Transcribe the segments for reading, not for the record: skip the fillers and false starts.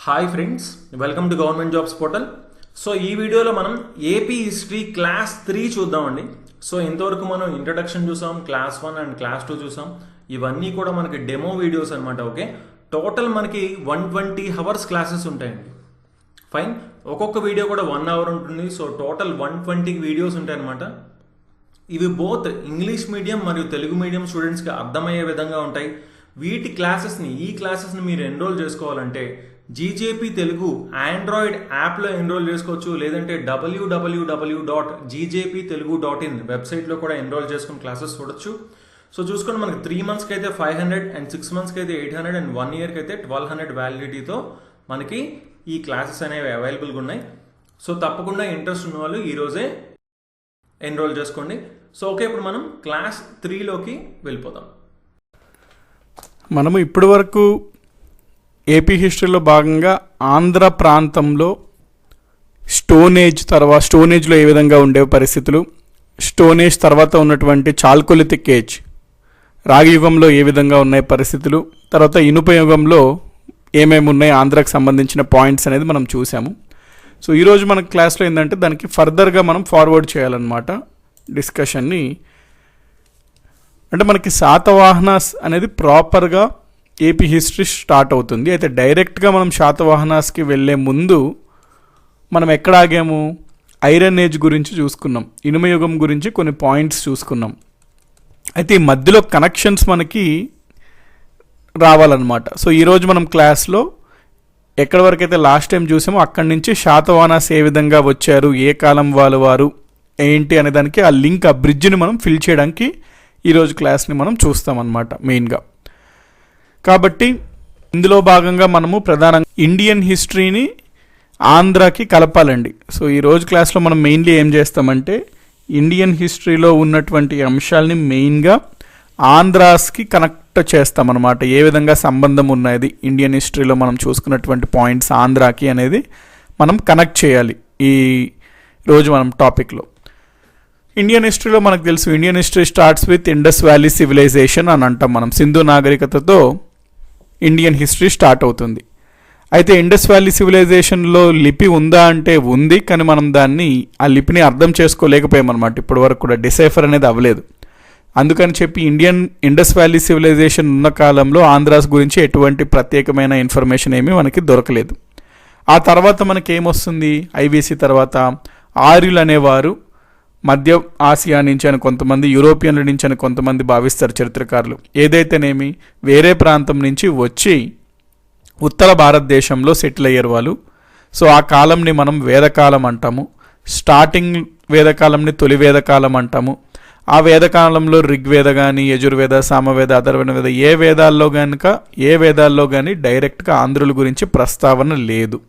Hi friends, welcome to government jobs portal. So ఈ వీడియోలో మనం ఏపీ హిస్టరీ క్లాస్ 3 చూద్దామండి. సో ఇంతవరకు మనం ఇంట్రడక్షన్ చూసాం, క్లాస్ 1 అండ్ క్లాస్ 2 చూసాం. ఇవన్నీ కూడా మనకి డెమో వీడియోస్ అనమాట. ఓకే, టోటల్ మనకి 120 అవర్స్ క్లాసెస్ ఉంటాయండి. ఫైన్, ఒక్కొక్క వీడియో కూడా 1 అవర్ ఉంటుంది. సో టోటల్ 120 వీడియోస్ ఉంటాయి అనమాట. ఇవి బోత్ ఇంగ్లీష్ మీడియం మరియు తెలుగు మీడియం స్టూడెంట్స్కి అర్థమయ్యే విధంగా ఉంటాయి. ఈ క్లాసెస్ని మీరు ఎన్రోల్ చేసుకోవాలంటే జీజేపీ తెలుగు ఆండ్రాయిడ్ యాప్లో ఎన్రోల్ చేసుకోవచ్చు, లేదంటే www.ggptelugu.in వెబ్సైట్లో కూడా ఎన్రోల్ చేసుకుని క్లాసెస్ చూడొచ్చు. సో చూసుకొని మనకి 3 మంత్స్కి అయితే 500 అండ్ 6 మంత్స్కి అయితే 800 అండ్ 1 ఇయర్కి అయితే 1200 వ్యాలిడిటీతో మనకి ఈ క్లాసెస్ అనేవి అవైలబుల్గా ఉన్నాయి. సో తప్పకుండా ఇంట్రెస్ట్ ఉన్న వాళ్ళు ఈరోజే ఎన్రోల్ చేసుకోండి. సో ఓకే, ఇప్పుడు మనం క్లాస్ 3లోకి వెళ్ళిపోతాం. మనము ఇప్పటి వరకు ఏపీ హిస్టరీలో భాగంగా ఆంధ్ర ప్రాంతంలో స్టోనేజ్లో ఏ విధంగా ఉండే పరిస్థితులు, స్టోనేజ్ తర్వాత ఉన్నటువంటి చాల్కొలిథిక్ ఏజ్ రాగి యుగంలో ఏ విధంగా ఉన్నాయి పరిస్థితులు, తర్వాత ఇనుప యుగంలో ఏమేమి ఉన్నాయి ఆంధ్రాకి సంబంధించిన పాయింట్స్ అనేది మనం చూసాము. సో ఈరోజు మన క్లాస్లో ఏంటంటే దానికి ఫర్దర్గా మనం ఫార్వర్డ్ చేయాలన్నమాట డిస్కషన్ని. అంటే మనకి శాతవాహనాస్ అనేది ప్రాపర్గా ఏపీ హిస్టరీ స్టార్ట్ అవుతుంది. అయితే డైరెక్ట్గా మనం శాతవాహనాస్కి వెళ్ళే ముందు మనం ఎక్కడ ఆగాము, ఐరన్ ఏజ్ గురించి చూసుకున్నాం, ఇనుమయుగం గురించి కొన్ని పాయింట్స్ చూసుకున్నాం. అయితే ఈ మధ్యలో కనెక్షన్స్ మనకి రావాలన్నమాట. సో ఈరోజు మనం క్లాస్లో ఎక్కడి వరకు అయితే లాస్ట్ టైం చూసామో అక్కడి నుంచి శాతవాహనాస్ ఏ విధంగా వచ్చారు, ఏ కాలం వారు ఏంటి అనే దానికి ఆ లింక్, ఆ బ్రిడ్జ్ని మనం ఫిల్ చేయడానికి ఈరోజు క్లాస్ని మనం చూస్తామన్నమాట మెయిన్గా. కాబట్టి ఇందులో భాగంగా మనము ప్రధానంగా ఇండియన్ హిస్టరీని ఆంధ్రాకి కలపాలండి. సో ఈరోజు క్లాస్లో మనం మెయిన్లీ ఏం చేస్తామంటే ఇండియన్ హిస్టరీలో ఉన్నటువంటి అంశాలని మెయిన్గా ఆంధ్రాస్కి కనెక్ట్ చేస్తామన్నమాట. ఏ విధంగా సంబంధం ఉన్నది ఇండియన్ హిస్టరీలో మనం చూసుకున్నటువంటి పాయింట్స్ ఆంధ్రాకి అనేది మనం కనెక్ట్ చేయాలి ఈ రోజు మనం టాపిక్లో. ఇండియన్ హిస్టరీలో మనకు తెలుసు, Indian history starts with Indus valley civilization అని అంటాం మనం. సింధు నాగరికతతో ఇండియన్ హిస్టరీ స్టార్ట్ అవుతుంది. అయితే ఇండస్ వ్యాలీ సివిలైజేషన్లో లిపి ఉందా అంటే ఉంది, కానీ మనం ఆ లిపిని అర్థం చేసుకోలేకపోయామన్నమాట. ఇప్పటి వరకు కూడా డిసైఫర్ అనేది అవ్వలేదు. అందుకని చెప్పి ఇండస్ వ్యాలీ సివిలైజేషన్ ఉన్న కాలంలో ఆంధ్రాస్ గురించి ఎటువంటి ప్రత్యేకమైన ఇన్ఫర్మేషన్ ఏమీ మనకి దొరకలేదు. ఆ తర్వాత మనకి ఏమొస్తుంది, ఐబీసీ తర్వాత ఆర్యులు అనేవారు మధ్య ఆసియా నుంచి అని కొంతమంది, యూరోపియన్ల నుంచి అని కొంతమంది భావిస్తారు చరిత్రకారులు. ఏదైతేనేమి వేరే ప్రాంతం నుంచి వచ్చి ఉత్తర భారతదేశంలో సెటిల్ అయ్యారు వాళ్ళు. సో ఆ కాలంని మనం వేదకాలం అంటాము. స్టార్టింగ్ వేదకాలంని తొలి వేదకాలం అంటాము. ఆ వేదకాలంలో ఋగ్వేద కానీ, యజుర్వేద, సామవేద, అథర్వణ ఏ వేదాల్లో కానీ డైరెక్ట్గా ఆంధ్రుల గురించి ప్రస్తావన లేదు.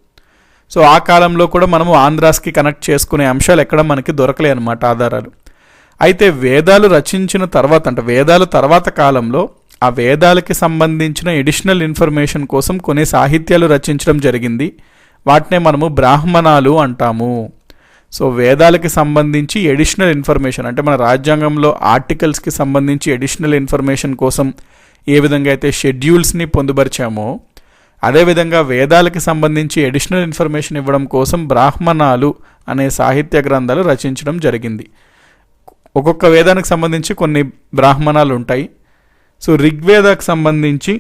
సో ఆ కాలంలో కూడా మనము ఆంధ్రాస్కి కనెక్ట్ చేసుకునే అంశాలు ఎక్కడ మనకి దొరకలే అనమాట ఆధారాలు. అయితే వేదాలు రచించిన తర్వాత, అంటే వేదాలు తర్వాత కాలంలో ఆ వేదాలకి సంబంధించిన ఎడిషనల్ ఇన్ఫర్మేషన్ కోసం కొన్ని సాహిత్యాలు రచించడం జరిగింది. వాటినే మనము బ్రాహ్మణాలు అంటాము. సో వేదాలకి సంబంధించి ఎడిషనల్ ఇన్ఫర్మేషన్, అంటే మన రాజ్యాంగంలో ఆర్టికల్స్కి సంబంధించి ఎడిషనల్ ఇన్ఫర్మేషన్ కోసం ఏ విధంగా అయితే షెడ్యూల్స్ని పొందుపరిచామో, అదేవిధంగా వేదాలకి సంబంధించి అడిషనల్ ఇన్ఫర్మేషన్ ఇవ్వడం కోసం బ్రాహ్మణాలు అనే సాహిత్య గ్రంథాలు రచించడం జరిగింది. ఒక్కొక్క వేదానికి సంబంధించి కొన్ని బ్రాహ్మణాలు ఉంటాయి. సో ఋగ్వేదానికి సంబంధించి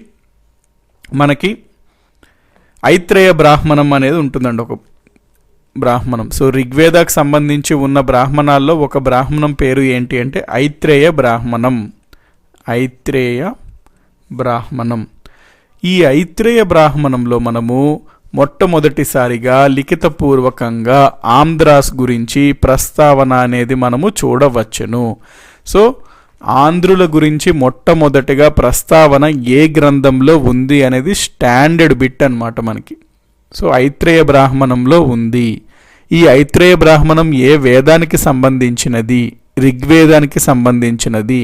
మనకి ఐత్రేయ బ్రాహ్మణం అనేది ఉంటుందండి, ఒక బ్రాహ్మణం. సో ఋగ్వేదానికి సంబంధించి ఉన్న బ్రాహ్మణాల్లో ఒక బ్రాహ్మణం పేరు ఏంటి అంటే ఐత్రేయ బ్రాహ్మణం. ఈ ఐత్రేయ బ్రాహ్మణంలో మనము మొట్టమొదటిసారిగా లిఖితపూర్వకంగా ఆంధ్రాస్ గురించి ప్రస్తావన అనేది మనము చూడవచ్చును. సో ఆంధ్రుల గురించి మొట్టమొదటిగా ప్రస్తావన ఏ గ్రంథంలో ఉంది అనేది స్టాండర్డ్ బిట్ అన్నమాట మనకి. సో ఐత్రేయ బ్రాహ్మణంలో ఉంది. ఈ ఐత్రేయ బ్రాహ్మణం ఏ వేదానికి సంబంధించినది, ఋగ్వేదానికి సంబంధించినది.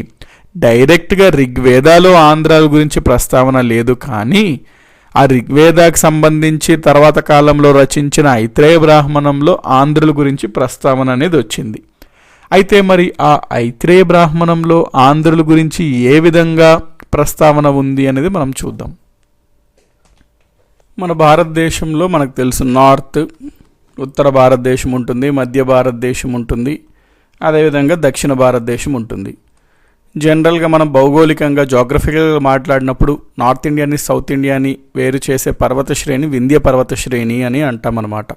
డైరెక్ట్గా ఋగ్వేదాలో ఆంధ్రాల గురించి ప్రస్తావన లేదు, కానీ ఆ ఋగ్వేదాకి సంబంధించి తర్వాత కాలంలో రచించిన ఐత్రేయ బ్రాహ్మణంలో ఆంధ్రుల గురించి ప్రస్తావన అనేది వచ్చింది. అయితే మరి ఆ ఐత్రేయ బ్రాహ్మణంలో ఆంధ్రుల గురించి ఏ విధంగా ప్రస్తావన ఉంది అనేది మనం చూద్దాం. మన భారతదేశంలో మనకు తెలుసు నార్త్, ఉత్తర భారతదేశం ఉంటుంది, మధ్య భారతదేశం ఉంటుంది, అదేవిధంగా దక్షిణ భారతదేశం ఉంటుంది. జనరల్గా మనం భౌగోళికంగా జాగ్రఫికల్గా మాట్లాడినప్పుడు నార్త్ ఇండియాని సౌత్ ఇండియాని వేరు చేసే పర్వత శ్రేణి వింధ్య పర్వత శ్రేణి అని అంటాం అన్నమాట.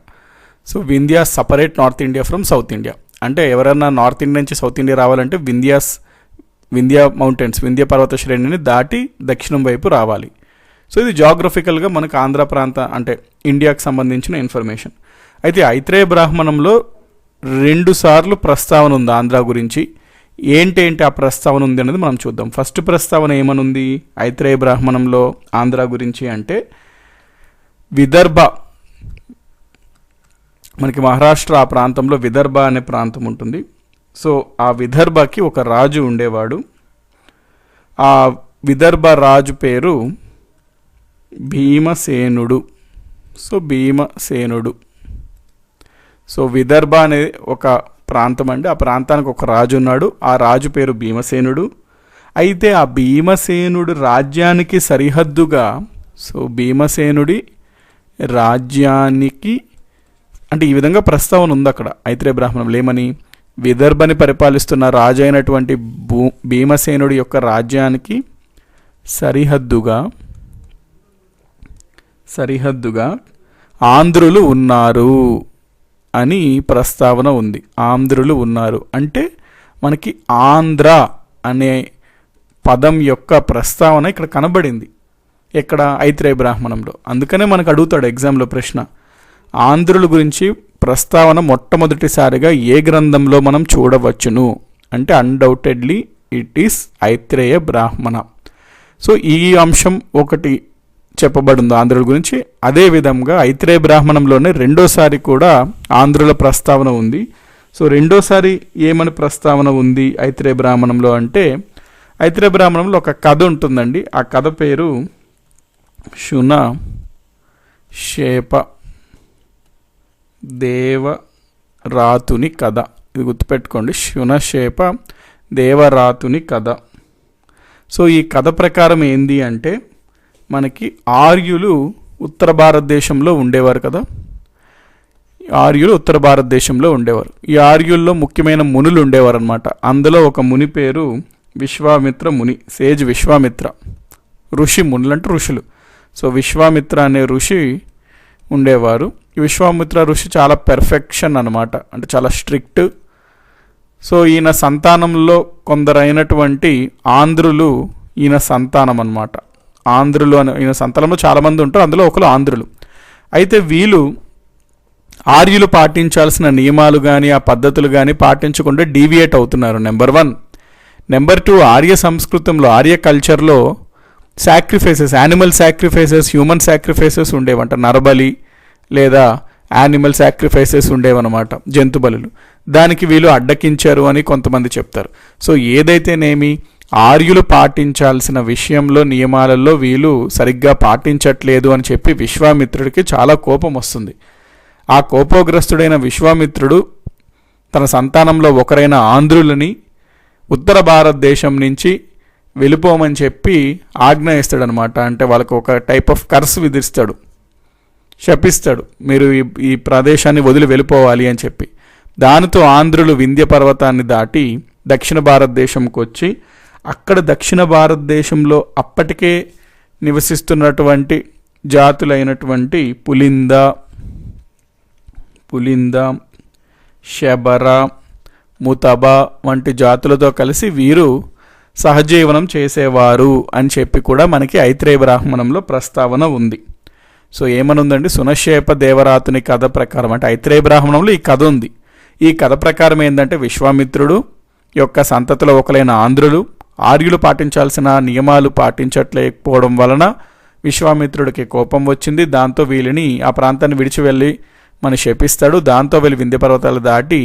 So Vindhya separate north India from south India. అంటే ఎవరన్నా నార్త్ ఇండియా నుంచి సౌత్ ఇండియా రావాలంటే వింధ్యా మౌంటైన్స్, వింధ్య పర్వత శ్రేణిని దాటి దక్షిణం వైపు రావాలి. సో ఇది జాగ్రఫికల్గా మనకు ఆంధ్ర ప్రాంత అంటే ఇండియాకు సంబంధించిన ఇన్ఫర్మేషన్. అయితే ఐత్రేయ బ్రాహ్మణంలో 2 సార్లు ప్రస్తావన ఉంది ఆంధ్ర గురించి. ఏంటి ఆ ప్రస్తావన ఉంది అనేది మనం చూద్దాం. ఫస్ట్ ప్రస్తావన ఏమనుంది ఐత్రేయ బ్రాహ్మణంలో ఆంధ్ర గురించి అంటే, విదర్భ, మనకి మహారాష్ట్ర ఆ ప్రాంతంలో విదర్భ అనే ప్రాంతం ఉంటుంది. సో ఆ విదర్భకి ఒక రాజు ఉండేవాడు. ఆ విదర్భ రాజు పేరు భీమసేనుడు. సో విదర్భ అనేది ఒక ప్రాంతం అండి. ఆ ప్రాంతానికి ఒక రాజు ఉన్నాడు. ఆ రాజు పేరు భీమసేనుడు. అయితే ఆ భీమసేనుడు రాజ్యానికి సరిహద్దుగా, సో భీమసేనుడి రాజ్యానికి అంటే ఈ విధంగా ప్రస్తావన ఉంది అక్కడ ఐత్రేయ బ్రాహ్మణంలో. ఏమని, విదర్భని పరిపాలిస్తున్న రాజు అయినటువంటి భీమసేనుడి యొక్క రాజ్యానికి సరిహద్దుగా ఆంధ్రులు ఉన్నారు అని ప్రస్తావన ఉంది. ఆంధ్రులు ఉన్నారు అంటే మనకి ఆంధ్ర అనే పదం యొక్క ప్రస్తావన ఇక్కడ కనబడింది. ఎక్కడ, ఐత్రేయ బ్రాహ్మణంలో. అందుకనే మనకు అడుగుతాడు ఎగ్జామ్లో ప్రశ్న, ఆంధ్రుల గురించి ప్రస్తావన మొట్టమొదటిసారిగా ఏ గ్రంథంలో మనం చూడవచ్చును అంటే అన్డౌటెడ్లీ ఇట్ ఈస్ ఐత్రేయ బ్రాహ్మణ. సో ఈ అంశం ఒకటి చెప్పబడింది ఆంధ్రుల గురించి. అదేవిధంగా ఐత్రేయ బ్రాహ్మణంలోనే రెండోసారి కూడా ఆంధ్రుల ప్రస్తావన ఉంది. సో రెండోసారి ఏమని ప్రస్తావన ఉంది ఐత్రేయ బ్రాహ్మణంలో అంటే, ఐత్రేయ బ్రాహ్మణంలో ఒక కథ ఉంటుందండి. ఆ కథ పేరు శునశేప దేవరాతుని కథ. ఇది గుర్తుపెట్టుకోండి, శునశేప దేవరాతుని కథ. సో ఈ కథ ప్రకారం ఏంది అంటే, మనకి ఆర్యులు ఉత్తర భారతదేశంలో ఉండేవారు కదా. ఆర్యులు ఉత్తర భారతదేశంలో ఉండేవారు. ఈ ఆర్యుల్లో ముఖ్యమైన మునులు ఉండేవారు అనమాట. అందులో ఒక ముని పేరు విశ్వామిత్ర ముని, సేజ్ విశ్వామిత్ర. ఋషి, మునులు అంటే ఋషులు. సో విశ్వామిత్ర అనే ఋషి ఉండేవారు. ఈ విశ్వామిత్ర ఋషి చాలా పెర్ఫెక్షన్ అనమాట, అంటే చాలా స్ట్రిక్ట్. సో ఈయన సంతానంలో కొందరైనటువంటి ఆంధ్రులు ఈయన సంతానం అన్నమాట. ఆంధ్రులు అని ఈయన సంతానంలో చాలామంది ఉంటారు, అందులో ఒకరు ఆంధ్రులు. అయితే వీళ్ళు ఆర్యులు పాటించాల్సిన నియమాలు కానీ ఆ పద్ధతులు కానీ పాటించకుండా డీవియేట్ అవుతున్నారు. నెంబర్ 1. నెంబర్ 2, ఆర్య సంస్కృతంలో, ఆర్య కల్చర్లో sacrifices, animal sacrifices, human sacrifices ఉండేవంట. నరబలి లేదా యానిమల్ సాక్రిఫైసెస్ ఉండేవన్నమాట, జంతు బలులు. దానికి వీళ్ళు అడ్డకించారు అని కొంతమంది చెప్తారు. సో ఏదైతేనేమి ఆర్యులు పాటించాల్సిన విషయంలో, నియమాలలో వీళ్ళు సరిగ్గా పాటించట్లేదు అని చెప్పి విశ్వామిత్రుడికి చాలా కోపం వస్తుంది. ఆ కోపగ్రస్తుడైన విశ్వామిత్రుడు తన సంతానంలో ఒకరైన ఆంధ్రులని ఉత్తర భారతదేశం నుంచి వెళ్ళిపోమని చెప్పి ఆజ్ఞ ఇస్తాడనమాట. అంటే వాళ్ళకు ఒక టైప్ ఆఫ్ కర్స్ విధిస్తాడు, శపిస్తాడు, మీరు ఈ ప్రదేశాన్ని వదిలి వెళ్ళిపోవాలి అని చెప్పి. దానితో ఆంధ్రులు వింధ్య పర్వతాన్ని దాటి దక్షిణ భారతదేశంకి వచ్చి, అక్కడ దక్షిణ భారతదేశంలో అప్పటికే నివసిస్తున్నటువంటి జాతులైనటువంటి పులింద, శబర, ముతబ వంటి జాతులతో కలిసి వీరు సహజీవనం చేసేవారు అని చెప్పి కూడా మనకి ఐత్రేయ బ్రాహ్మణంలో ప్రస్తావన ఉంది. సో ఏమనుందండి, శునశేప దేవరాతుని కథ ప్రకారం, అంటే ఐత్రేయ బ్రాహ్మణంలో ఈ కథ ఉంది. ఈ కథ ప్రకారం ఏంటంటే, విశ్వామిత్రుడు యొక్క సంతతిలో ఒకలైన ఆర్యులు పాటించాల్సిన నియమాలు పాటించట్లేకపోవడం వలన విశ్వామిత్రుడికి కోపం వచ్చింది. దాంతో వీళ్ళని ఆ ప్రాంతాన్ని విడిచి వెళ్ళి మన శపిస్తాడు. దాంతో వీళ్ళు వింధ్య పర్వతాలు దాటి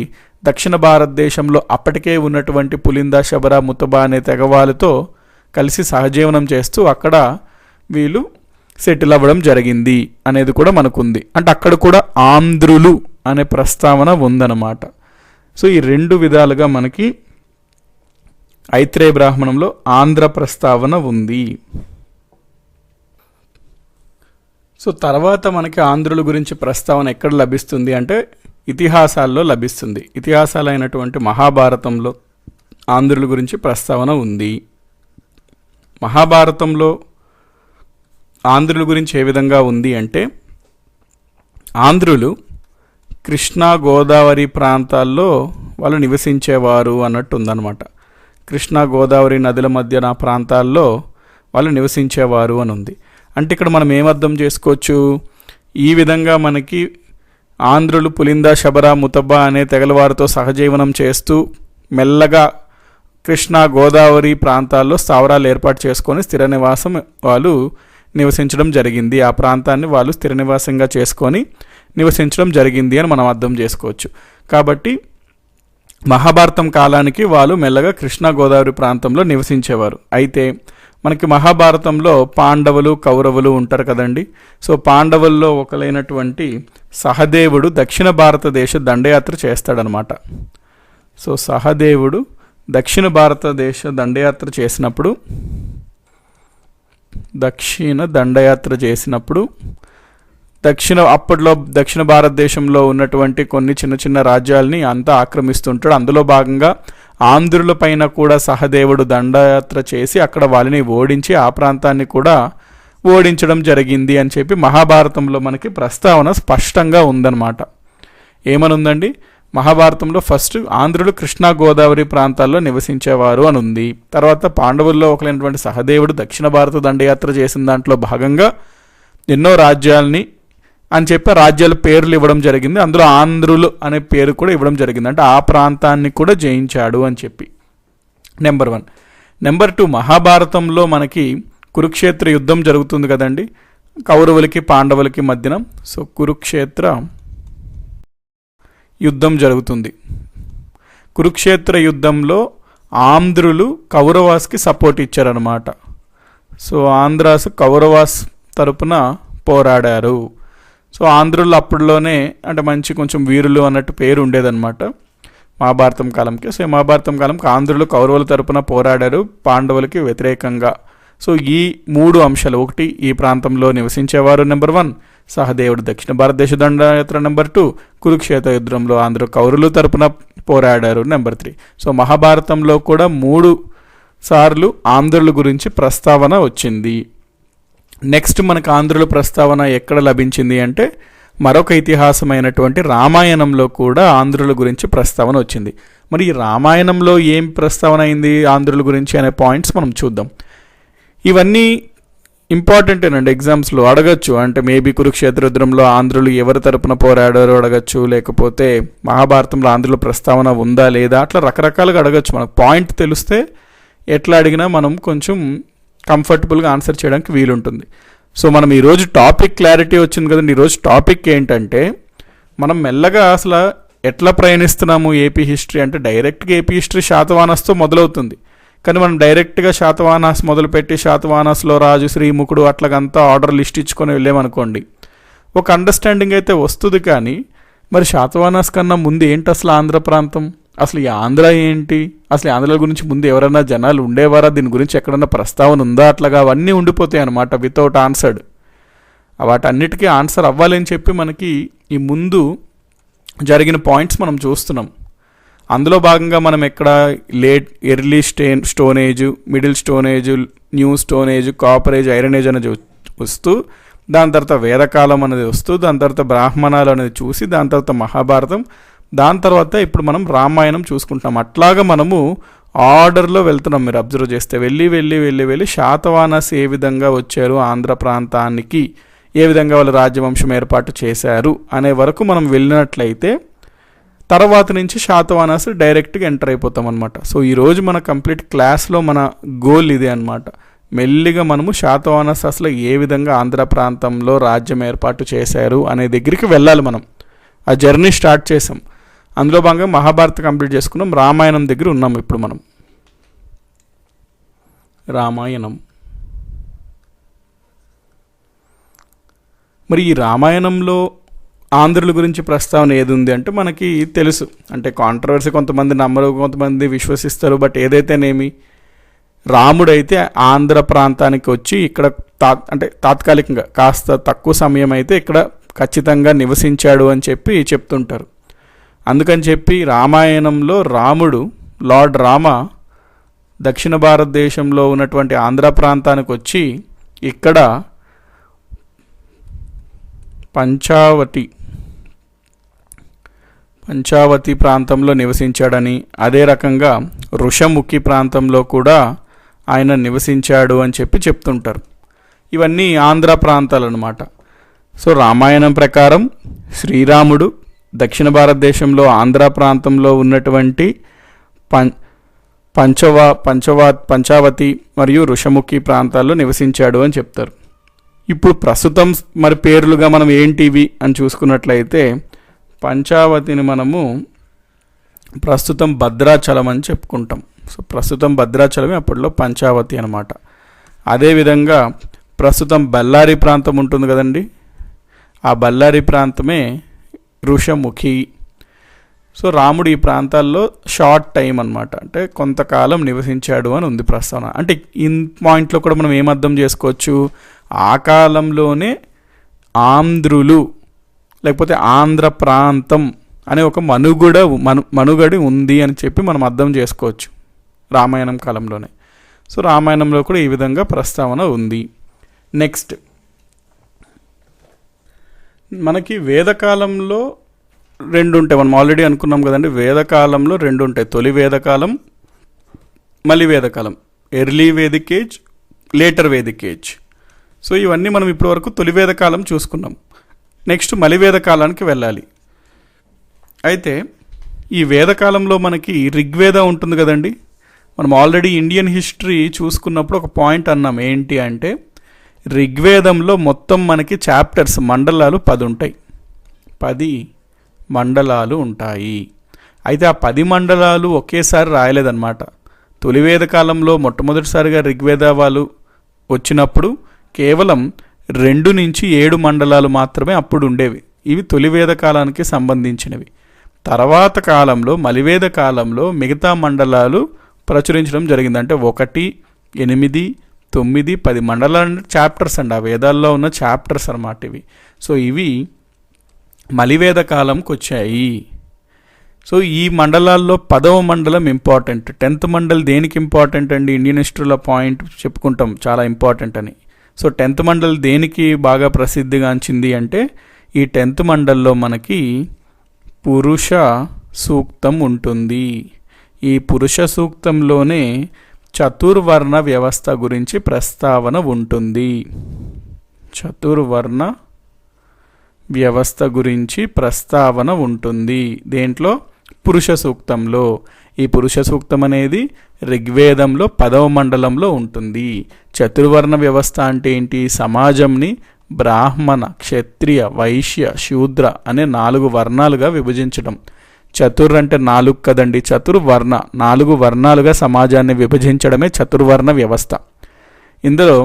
దక్షిణ భారతదేశంలో అప్పటికే ఉన్నటువంటి పులింద, శబర, ముతబ అనే తెగవాళ్ళతో కలిసి సహజీవనం చేస్తూ అక్కడ వీళ్ళు సెటిల్ అవ్వడం జరిగింది అనేది కూడా మనకుంది. అంటే అక్కడ కూడా ఆంధ్రులు అనే ప్రస్తావన ఉందన్నమాట. సో ఈ 2 విధాలుగా మనకి ఐత్రేయ బ్రాహ్మణంలో ఆంధ్ర ప్రస్తావన ఉంది. సో తర్వాత మనకి ఆంధ్రుల గురించి ప్రస్తావన ఎక్కడ లభిస్తుంది అంటే ఇతిహాసాల్లో లభిస్తుంది. ఇతిహాసాలైనటువంటి మహాభారతంలో ఆంధ్రుల గురించి ప్రస్తావన ఉంది. మహాభారతంలో ఆంధ్రుల గురించి ఏ విధంగా ఉంది అంటే ఆంధ్రులు కృష్ణా గోదావరి ప్రాంతాల్లో వాళ్ళు నివసించేవారు అన్నట్టు ఉందన్నమాట. కృష్ణా గోదావరి నదుల మధ్యన ప్రాంతాల్లో వాళ్ళు నివసించేవారు అని ఉంది. అంటే ఇక్కడ మనం ఏమర్థం చేసుకోవచ్చు, ఈ విధంగా మనకి ఆంధ్రులు పులింద, శబర, ముతబ్బ అనే తెగలవారితో సహజీవనం చేస్తూ మెల్లగా కృష్ణా గోదావరి ప్రాంతాల్లో స్థావరాలు ఏర్పాటు చేసుకొని స్థిర నివాసం వాళ్ళు నివసించడం జరిగింది. ఆ ప్రాంతాన్ని వాళ్ళు స్థిర నివాసంగా చేసుకొని నివసించడం జరిగింది అని మనం అర్థం చేసుకోవచ్చు. కాబట్టి మహాభారతం కాలానికి వాళ్ళు మెల్లగా కృష్ణా గోదావరి ప్రాంతంలో నివసించేవారు. అయితే మనకి మహాభారతంలో పాండవులు, కౌరవులు ఉంటారు కదండి. సో పాండవుల్లో ఒకరైనటువంటి సహదేవుడు దక్షిణ భారతదేశ దండయాత్ర చేస్తాడనమాట. సో సహదేవుడు దక్షిణ భారతదేశ దండయాత్ర చేసినప్పుడు అప్పట్లో దక్షిణ భారతదేశంలో ఉన్నటువంటి కొన్ని చిన్న చిన్న రాజ్యాలని అంతా ఆక్రమిస్తుంటాడు. అందులో భాగంగా ఆంధ్రుల పైన కూడా సహదేవుడు దండయాత్ర చేసి అక్కడ వాళ్ళని ఓడించి ఆ ప్రాంతాన్ని కూడా ఓడించడం జరిగింది అని చెప్పి మహాభారతంలో మనకి ప్రస్తావన స్పష్టంగా ఉందన్నమాట. ఏమనుందండి, మహాభారతంలో ఫస్ట్ ఆంధ్రులు కృష్ణా గోదావరి ప్రాంతాల్లో నివసించేవారు అని ఉంది. తర్వాత పాండవుల్లో ఒకరైనటువంటి సహదేవుడు దక్షిణ భారత దండయాత్ర చేసిన దాంట్లో భాగంగా ఎన్నో రాజ్యాలని అని చెప్పి రాజ్యాల పేర్లు ఇవ్వడం జరిగింది. అందులో ఆంధ్రులు అనే పేరు కూడా ఇవ్వడం జరిగింది. అంటే ఆ ప్రాంతాన్ని కూడా జయించాడు అని చెప్పి. నెంబర్ 1. నెంబర్ 2, మహాభారతంలో మనకి కురుక్షేత్ర యుద్ధం జరుగుతుంది కదండి, కౌరవులకి పాండవులకి మధ్యన. సో కురుక్షేత్ర యుద్ధం జరుగుతుంది. కురుక్షేత్ర యుద్ధంలో ఆంధ్రులు కౌరవాస్కి సపోర్ట్ ఇచ్చారనమాట. సో ఆంధ్రాస్ కౌరవాస్ తరపున పోరాడారు. సో ఆంధ్రులు అప్పట్లోనే అంటే మంచి కొంచెం వీరులు అన్నట్టు పేరు ఉండేదన్నమాట మహాభారతం కాలంకి. సో మహాభారతం కాలంకి ఆంధ్రులు కౌరవుల తరపున పోరాడారు పాండవులకి వ్యతిరేకంగా. సో ఈ 3 అంశాలు, ఒకటి ఈ ప్రాంతంలో నివసించేవారు, నెంబర్ 1 సహదేవుడు దక్షిణ భారతదేశ దండయాత్ర, నెంబర్ 2 కురుక్షేత్ర యుద్ధంలో ఆంధ్ర కౌరవుల తరపున పోరాడారు, నెంబర్ 3. సో మహాభారతంలో కూడా 3 సార్లు ఆంధ్రుల గురించి ప్రస్తావన వచ్చింది. నెక్స్ట్ మనకు ఆంధ్రుల ప్రస్తావన ఎక్కడ లభించింది అంటే మరొక ఇతిహాసమైనటువంటి రామాయణంలో కూడా ఆంధ్రుల గురించి ప్రస్తావన వచ్చింది. మరి ఈ రామాయణంలో ఏం ప్రస్తావన అయింది ఆంధ్రుల గురించి అనే పాయింట్స్ మనం చూద్దాం. ఇవన్నీ ఇంపార్టెంటేనండి, ఎగ్జామ్స్లో అడగచ్చు. అంటే మేబీ కురుక్షేత్ర యుద్ధంలో ఆంధ్రులు ఎవరి తరపున పోరాడారో అడగచ్చు, లేకపోతే మహాభారతంలో ఆంధ్రుల ప్రస్తావన ఉందా లేదా, అట్లా రకరకాలుగా అడగచ్చు. మనకు పాయింట్ తెలిస్తే ఎట్లా అడిగినా మనం కొంచెం కంఫర్టబుల్గా ఆన్సర్ చేయడానికి వీలుంటుంది. సో మనం ఈరోజు టాపిక్ క్లారిటీ వచ్చింది కదండి. ఈరోజు టాపిక్ ఏంటంటే మనం మెల్లగా అసలు ఎట్లా ప్రయాణిస్తున్నాము ఏపీ హిస్టరీ అంటే డైరెక్ట్గా ఏపీ హిస్టరీ శాతవాహనస్తో మొదలవుతుంది. కానీ మనం డైరెక్ట్గా శాతవాహనాస్ మొదలుపెట్టి శాతవాహనాస్లో రాజు, శ్రీముఖుడు అట్లాగంతా ఆర్డర్ లిస్ట్ ఇచ్చుకొని వెళ్ళామనుకోండి, ఒక అండర్స్టాండింగ్ అయితే వస్తుంది. కానీ మరి శాతవాహనాస్ కన్నా ముందు ఏంటి అసలు ఆంధ్ర ప్రాంతం, అసలు ఈ ఆంధ్ర ఏంటి, అసలు ఈ ఆంధ్ర గురించి ముందు ఎవరైనా జనాలు ఉండేవారా, దీని గురించి ఎక్కడన్నా ప్రస్తావన ఉందా, అట్లాగా అవన్నీ ఉండిపోతాయి అన్నమాట వితౌట్ ఆన్సర్డ్. వాటన్నిటికీ ఆన్సర్ అవ్వాలని చెప్పి మనకి ఈ ముందు జరిగిన పాయింట్స్ మనం చూస్తున్నాం. అందులో భాగంగా మనం ఎక్కడ early stone age, middle stone age, new stone age, copper age, iron age అనేది వస్తూ, దాని తర్వాత వేదకాలం అనేది వస్తూ, దాని తర్వాత బ్రాహ్మణాలు అనేది చూసి, దాని తర్వాత మహాభారతం, దాని తర్వాత ఇప్పుడు మనం రామాయణం చూసుకుంటున్నాం. అట్లాగా మనము ఆర్డర్లో వెళ్తున్నాం. మీరు అబ్జర్వ్ చేస్తే వెళ్ళి వెళ్ళి వెళ్ళి వెళ్ళి శాతవాహనాస్ ఏ విధంగా వచ్చారు ఆంధ్ర ప్రాంతానికి, ఏ విధంగా వాళ్ళు రాజ్యవంశం ఏర్పాటు చేశారు అనే వరకు మనం వెళ్ళినట్లయితే తర్వాత నుంచి శాతవాహనాస్ డైరెక్ట్గా ఎంటర్ అయిపోతాం అనమాట. సో ఈరోజు మన కంప్లీట్ క్లాస్లో మన గోల్ ఇదే అనమాట. మెల్లిగా మనము శాతవాహనాస్ అసలు ఏ విధంగా ఆంధ్ర ప్రాంతంలో రాజ్యం ఏర్పాటు చేశారు అనే దగ్గరికి వెళ్ళాలి. మనం ఆ జర్నీ స్టార్ట్ చేసాం. అందులో భాగంగా మహాభారత కంప్లీట్ చేసుకున్నాం. రామాయణం దగ్గర ఉన్నాం ఇప్పుడు మనం. రామాయణం మరి ఈ రామాయణంలో ఆంధ్రుల గురించి ప్రస్తావన ఏది ఉంది అంటే మనకి తెలుసు. అంటే కాంట్రవర్సీ, కొంతమంది నమ్మరు, కొంతమంది విశ్వసిస్తారు. బట్ ఏదైతేనేమి రాముడైతే ఆంధ్ర ప్రాంతానికి వచ్చి ఇక్కడ అంటే తాత్కాలికంగా కాస్త తక్కువ సమయం అయితే ఇక్కడ ఖచ్చితంగా నివసించాడు అని చెప్పి చెప్తుంటారు. అందుకని చెప్పి రామాయణంలో రాముడు, లార్డ్ రామ దక్షిణ భారతదేశంలో ఉన్నటువంటి ఆంధ్ర ప్రాంతానికి వచ్చి ఇక్కడ పంచావతి ప్రాంతంలో నివసించాడని, అదే రకంగా ఋషముఖి ప్రాంతంలో కూడా ఆయన నివసించాడు అని చెప్పి చెప్తుంటారు. ఇవన్నీ ఆంధ్ర ప్రాంతాలు అన్నమాట. సో రామాయణం ప్రకారం శ్రీరాముడు దక్షిణ భారతదేశంలో ఆంధ్ర ప్రాంతంలో ఉన్నటువంటి పంచావతి మరియు ఋషముఖి ప్రాంతాల్లో నివసించాడు అని చెప్తారు. ఇప్పుడు ప్రస్తుతం మరి పేర్లుగా మనం ఏంటివి అని చూసుకున్నట్లయితే పంచావతిని మనము ప్రస్తుతం భద్రాచలం అని చెప్పుకుంటాం. సో ప్రస్తుతం భద్రాచలమే అప్పట్లో పంచావతి అన్నమాట. అదేవిధంగా ప్రస్తుతం బళ్ళారి ప్రాంతం ఉంటుంది కదండి, ఆ బళ్ళారి ప్రాంతమే ఋషముఖి. సో రాముడు ఈ ప్రాంతాల్లో షార్ట్ టైం అన్నమాట, అంటే కొంతకాలం నివసించాడు అని ఉంది ప్రస్తావన. అంటే ఈ పాయింట్లో కూడా మనం ఏమర్థం చేసుకోవచ్చు, ఆ కాలంలోనే ఆంధ్రులు లేకపోతే ఆంధ్ర ప్రాంతం అనే ఒక మనుగడ ఉంది అని చెప్పి మనం అర్థం చేసుకోవచ్చు రామాయణం కాలంలోనే. సో రామాయణంలో కూడా ఈ విధంగా ప్రస్తావన ఉంది. నెక్స్ట్ మనకి వేదకాలంలో రెండు ఉంటాయి. మనం ఆల్రెడీ అనుకున్నాం కదండి, వేదకాలంలో రెండు ఉంటాయి. తొలి వేదకాలం, మలి వేదకాలం, early Vedic age, later Vedic age. So ఇవన్నీ మనం ఇప్పటివరకు తొలి వేదకాలం చూసుకున్నాం. నెక్స్ట్ మలి వేదకాలానికి వెళ్ళాలి. అయితే ఈ వేదకాలంలో మనకి ఋగ్వేద ఉంటుంది కదండి. మనం ఆల్రెడీ ఇండియన్ హిస్టరీ చూసుకున్నప్పుడు ఒక పాయింట్ అన్నాం, ఏంటి అంటే ఋగ్వేదంలో మొత్తం మనకి చాప్టర్స్, మండలాలు 10 ఉంటాయి. 10 మండలాలు ఉంటాయి. అయితే ఆ 10 మండలాలు ఒకేసారి రాయలేదన్నమాట. తొలి వేదకాలంలో మొట్టమొదటిసారిగా ఋగ్వేద వాళ్ళు వచ్చినప్పుడు కేవలం 2 నుంచి 7 మండలాలు మాత్రమే అప్పుడు ఉండేవి. ఇవి తొలి వేద కాలానికి సంబంధించినవి. తర్వాత కాలంలో మలివేద కాలంలో మిగతా మండలాలు ప్రచురించడం జరిగింది. అంటే 1, 8, 9, 10 మండలాలు చాప్టర్స్ అండి, ఆ వేదాల్లో ఉన్న చాప్టర్స్ అన్నమాట ఇవి. సో ఇవి మలివేద కాలంకి వచ్చాయి. సో ఈ మండలాల్లో 10వ మండలం ఇంపార్టెంట్. 10th మండల్ దేనికి ఇంపార్టెంట్ అండి, ఇండియన్ హిస్టరీలో పాయింట్ చెప్పుకుంటాం చాలా ఇంపార్టెంట్ అని. సో 10th మండల్ దేనికి బాగా ప్రసిద్ధిగాంచింది అంటే ఈ 10th మండల్లో మనకి పురుష సూక్తం ఉంటుంది. ఈ పురుష సూక్తంలోనే చతుర్వర్ణ వ్యవస్థ గురించి ప్రస్తావన ఉంటుంది. చతుర్వర్ణ వ్యవస్థ గురించి ప్రస్తావన ఉంటుంది దేంట్లో, పురుష సూక్తంలో. ఈ పురుష సూక్తం అనేది ఋగ్వేదంలో 10వ మండలంలో ఉంటుంది. చతుర్వర్ణ వ్యవస్థ అంటే ఏంటి, సమాజంని బ్రాహ్మణ, క్షత్రియ, వైశ్య, శూద్ర అనే 4 వర్ణాలుగా విభజించడం. చతుర్ అంటే 4 కదండి, చతుర్వర్ణ 4 వర్ణాలుగా సమాజాన్ని విభజించడమే చతుర్వర్ణ వ్యవస్థ. ఇందులో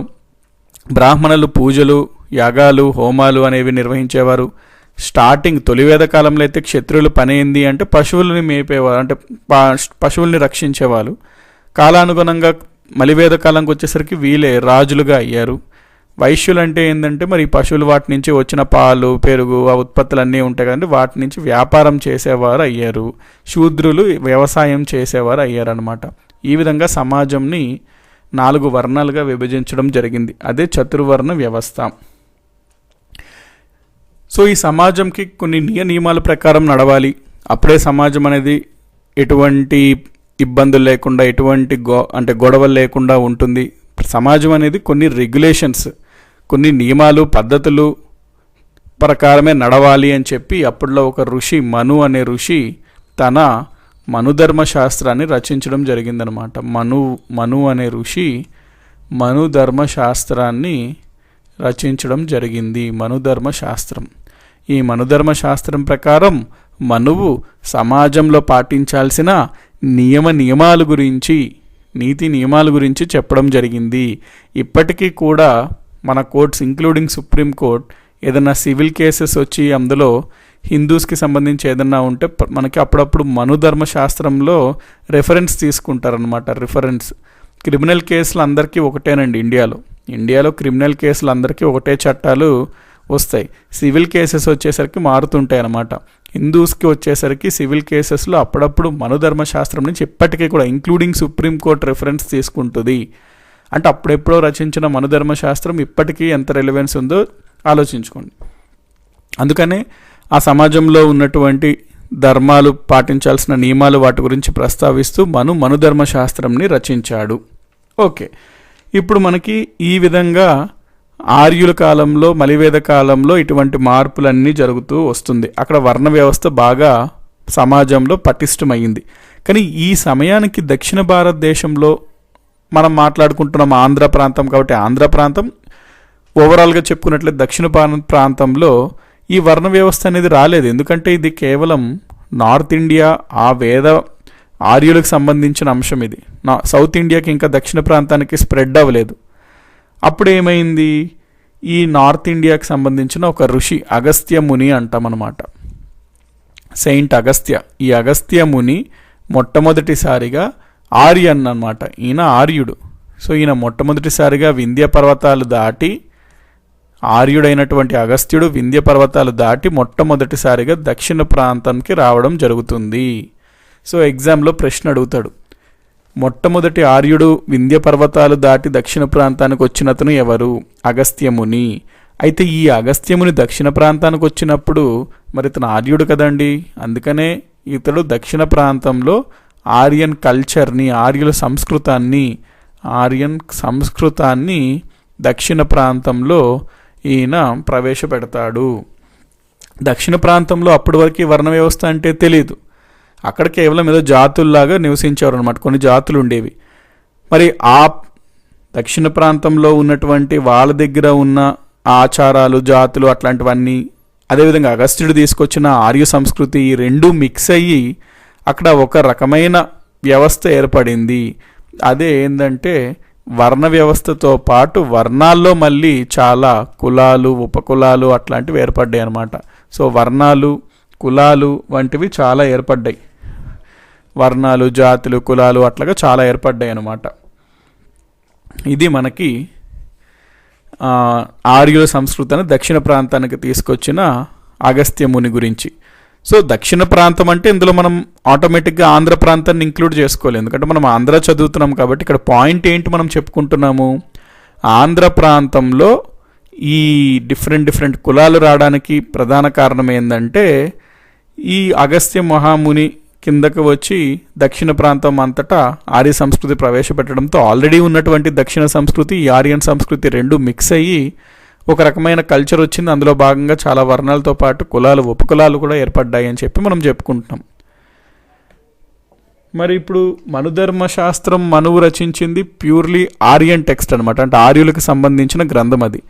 బ్రాహ్మణులు పూజలు, యాగాలు, హోమాలు అనేవి నిర్వహించేవారు. స్టార్టింగ్ తొలివేద కాలంలో అయితే క్షత్రియులు పని ఏంది అంటే పశువుల్ని మేపేవారు, అంటే పశువుల్ని రక్షించేవాళ్ళు. కాలానుగుణంగా మలివేద కాలంకి వచ్చేసరికి వీళ్ళే రాజులుగా అయ్యారు. వైశ్యులు అంటే ఏంటంటే మరి పశువులు వాటి నుంచి వచ్చిన పాలు, పెరుగు, ఆ ఉత్పత్తులు అన్నీ ఉంటాయి కదండి, వాటి నుంచి వ్యాపారం చేసేవారు అయ్యారు. శూద్రులు వ్యవసాయం చేసేవారు అయ్యారు అనమాట. ఈ విధంగా సమాజంని 4 వర్ణాలుగా విభజించడం జరిగింది. అదే చతుర్వర్ణ వ్యవస్థ. సో ఈ సమాజంకి కొన్ని నియమాల ప్రకారం నడవాలి. అప్పుడే సమాజం అనేది ఎటువంటి ఇబ్బందులు లేకుండా, ఎటువంటి గొడవలు లేకుండా ఉంటుంది. సమాజం అనేది కొన్ని రెగ్యులేషన్స్, కొన్ని నియమాలు, పద్ధతులు ప్రకారమే నడవాలి అని చెప్పి అప్పట్లో ఒక ఋషి, మను అనే ఋషి తన మనుధర్మ శాస్త్రాన్ని రచించడం జరిగిందనమాట. మను అనే ఋషి మనుధర్మ శాస్త్రాన్ని రచించడం జరిగింది. మనుధర్మ శాస్త్రం. ఈ మనుధర్మ శాస్త్రం ప్రకారం మనువు సమాజంలో పాటించాల్సిన నియమాల గురించి, నీతి నియమాల గురించి చెప్పడం జరిగింది. ఇప్పటికీ కూడా మన కోర్ట్స్ ఇంక్లూడింగ్ సుప్రీం కోర్ట్ ఏదైనా సివిల్ కేసెస్ వచ్చి అందులో హిందూస్కి సంబంధించి ఏదన్నా ఉంటే మనకి అప్పుడప్పుడు మనుధర్మ శాస్త్రంలో రెఫరెన్స్ తీసుకుంటారనమాట. రిఫరెన్స్ క్రిమినల్ కేసులు అందరికీ ఒకటేనండి ఇండియాలో క్రిమినల్ కేసులు అందరికీ ఒకటే చట్టాలు వస్తాయి. సివిల్ కేసెస్ వచ్చేసరికి మారుతుంటాయి అన్నమాట. హిందూస్కి వచ్చేసరికి సివిల్ కేసెస్లో అప్పుడప్పుడు మనుధర్మశాస్త్రం నుంచి ఇప్పటికీ కూడా ఇంక్లూడింగ్ సుప్రీంకోర్టు రెఫరెన్స్ తీసుకుంటుంది. అంటే అప్పుడెప్పుడో రచించిన మనుధర్మశాస్త్రం ఇప్పటికీ ఎంత రెలవెన్స్ ఉందో ఆలోచించుకోండి. అందుకనే ఆ సమాజంలో ఉన్నటువంటి ధర్మాలు, పాటించాల్సిన నియమాలు, వాటి గురించి ప్రస్తావిస్తూ మనుధర్మశాస్త్రంని రచించాడు. ఓకే, ఇప్పుడు మనకి ఈ విధంగా ఆర్యుల కాలంలో, మలివేద కాలంలో ఇటువంటి మార్పులన్నీ జరుగుతూ వస్తుంది. అక్కడ వర్ణ వ్యవస్థ బాగా సమాజంలో పటిష్టమైంది. కానీ ఈ సమయానికి దక్షిణ భారతదేశంలో మనం మాట్లాడుకుంటున్నాం ఆంధ్ర ప్రాంతం కాబట్టి, ఆంధ్ర ప్రాంతం ఓవరాల్గా చెప్పుకున్నట్లయితే దక్షిణ ప్రాంతంలో ఈ వర్ణ వ్యవస్థ అనేది రాలేదు. ఎందుకంటే ఇది కేవలం నార్త్ ఇండియా, ఆ వేద ఆర్యులకు సంబంధించిన అంశం. ఇది సౌత్ ఇండియాకి ఇంకా దక్షిణ ప్రాంతానికి స్ప్రెడ్ అవ్వలేదు. అప్పుడు ఏమైంది, ఈ నార్త్ ఇండియాకి సంబంధించిన ఒక ఋషి, అగస్త్య ముని అంటామన్నమాట, సెయింట్ అగస్త్య. ఈ అగస్త్య ముని మొట్టమొదటిసారిగా ఆర్యన్ అన్నమాట, ఈయన ఆర్యుడు. సో ఈయన మొట్టమొదటిసారిగా వింధ్య పర్వతాలు దాటి, ఆర్యుడైనటువంటి అగస్త్యుడు వింధ్య పర్వతాలు దాటి మొట్టమొదటిసారిగా దక్షిణ ప్రాంతానికి రావడం జరుగుతుంది. సో ఎగ్జామ్లో ప్రశ్న అడుగుతాడు, మొట్టమొదటి ఆర్యుడు వింధ్య పర్వతాలు దాటి దక్షిణ ప్రాంతానికి వచ్చినతను ఎవరు? అగస్త్యముని. అయితే ఈ అగస్త్యముని దక్షిణ ప్రాంతానికి వచ్చినప్పుడు మరి ఇతను ఆర్యుడు కదండి, అందుకనే ఇతడు దక్షిణ ప్రాంతంలో ఆర్యన్ కల్చర్ని, ఆర్యుల సంస్కృతాన్ని దక్షిణ ప్రాంతంలో ఈయన ప్రవేశపెడతాడు. దక్షిణ ప్రాంతంలో అప్పటి వరకు వర్ణ వ్యవస్థ అంటే తెలియదు. అక్కడ కేవలం ఏదో జాతుల్లాగా నివసించేవారు అనమాట, కొన్ని జాతులు ఉండేవి. మరి ఆ దక్షిణ ప్రాంతంలో ఉన్నటువంటి వాళ్ళ దగ్గర ఉన్న ఆచారాలు, జాతులు అట్లాంటివన్నీ, అదేవిధంగా అగస్త్యుడు తీసుకొచ్చిన ఆర్య సంస్కృతి, ఈ రెండూ మిక్స్ అయ్యి అక్కడ ఒక రకమైన వ్యవస్థ ఏర్పడింది. అదే ఏంటంటే వర్ణ వ్యవస్థతో పాటు వర్ణాల్లో మళ్ళీ చాలా కులాలు, ఉపకులాలు అట్లాంటివి ఏర్పడ్డాయి అన్నమాట. సో వర్ణాలు, కులాలు వంటివి చాలా ఏర్పడ్డాయి. వర్ణాలు, జాతులు, కులాలు అట్లాగా చాలా ఏర్పడ్డాయి అన్నమాట. ఇది మనకి ఆర్యుల సంస్కృతిని దక్షిణ ప్రాంతానికి తీసుకొచ్చిన అగస్త్య ముని గురించి. సో దక్షిణ ప్రాంతం అంటే ఇందులో మనం ఆటోమేటిక్గా ఆంధ్ర ప్రాంతాన్ని ఇంక్లూడ్ చేసుకోవాలి. ఎందుకంటే మనం ఆంధ్ర చదువుతున్నాం కాబట్టి ఇక్కడ పాయింట్ ఏంటి మనం చెప్పుకుంటున్నాము, ఆంధ్ర ప్రాంతంలో ఈ డిఫరెంట్ కులాలు రావడానికి ప్రధాన కారణం ఏంటంటే ఈ అగస్త్య మహాముని కిందకు వచ్చి దక్షిణ ప్రాంతం అంతటా ఆర్య సంస్కృతి ప్రవేశపెట్టడంతో ఆల్రెడీ ఉన్నటువంటి దక్షిణ సంస్కృతి, ఈ ఆర్యన్ సంస్కృతి రెండు మిక్స్ అయ్యి ఒక రకమైన కల్చర్ వచ్చింది. అందులో భాగంగా చాలా వర్ణాలతో పాటు కులాలు, ఉపకులాలు కూడా ఏర్పడ్డాయి అని చెప్పి మనం చెప్పుకుంటున్నాం. మరి ఇప్పుడు మనుధర్మశాస్త్రం మనువు రచించింది ప్యూర్లీ ఆర్యన్ టెక్స్ట్ అనమాట, అంటే ఆర్యులకు సంబంధించిన గ్రంథం అది.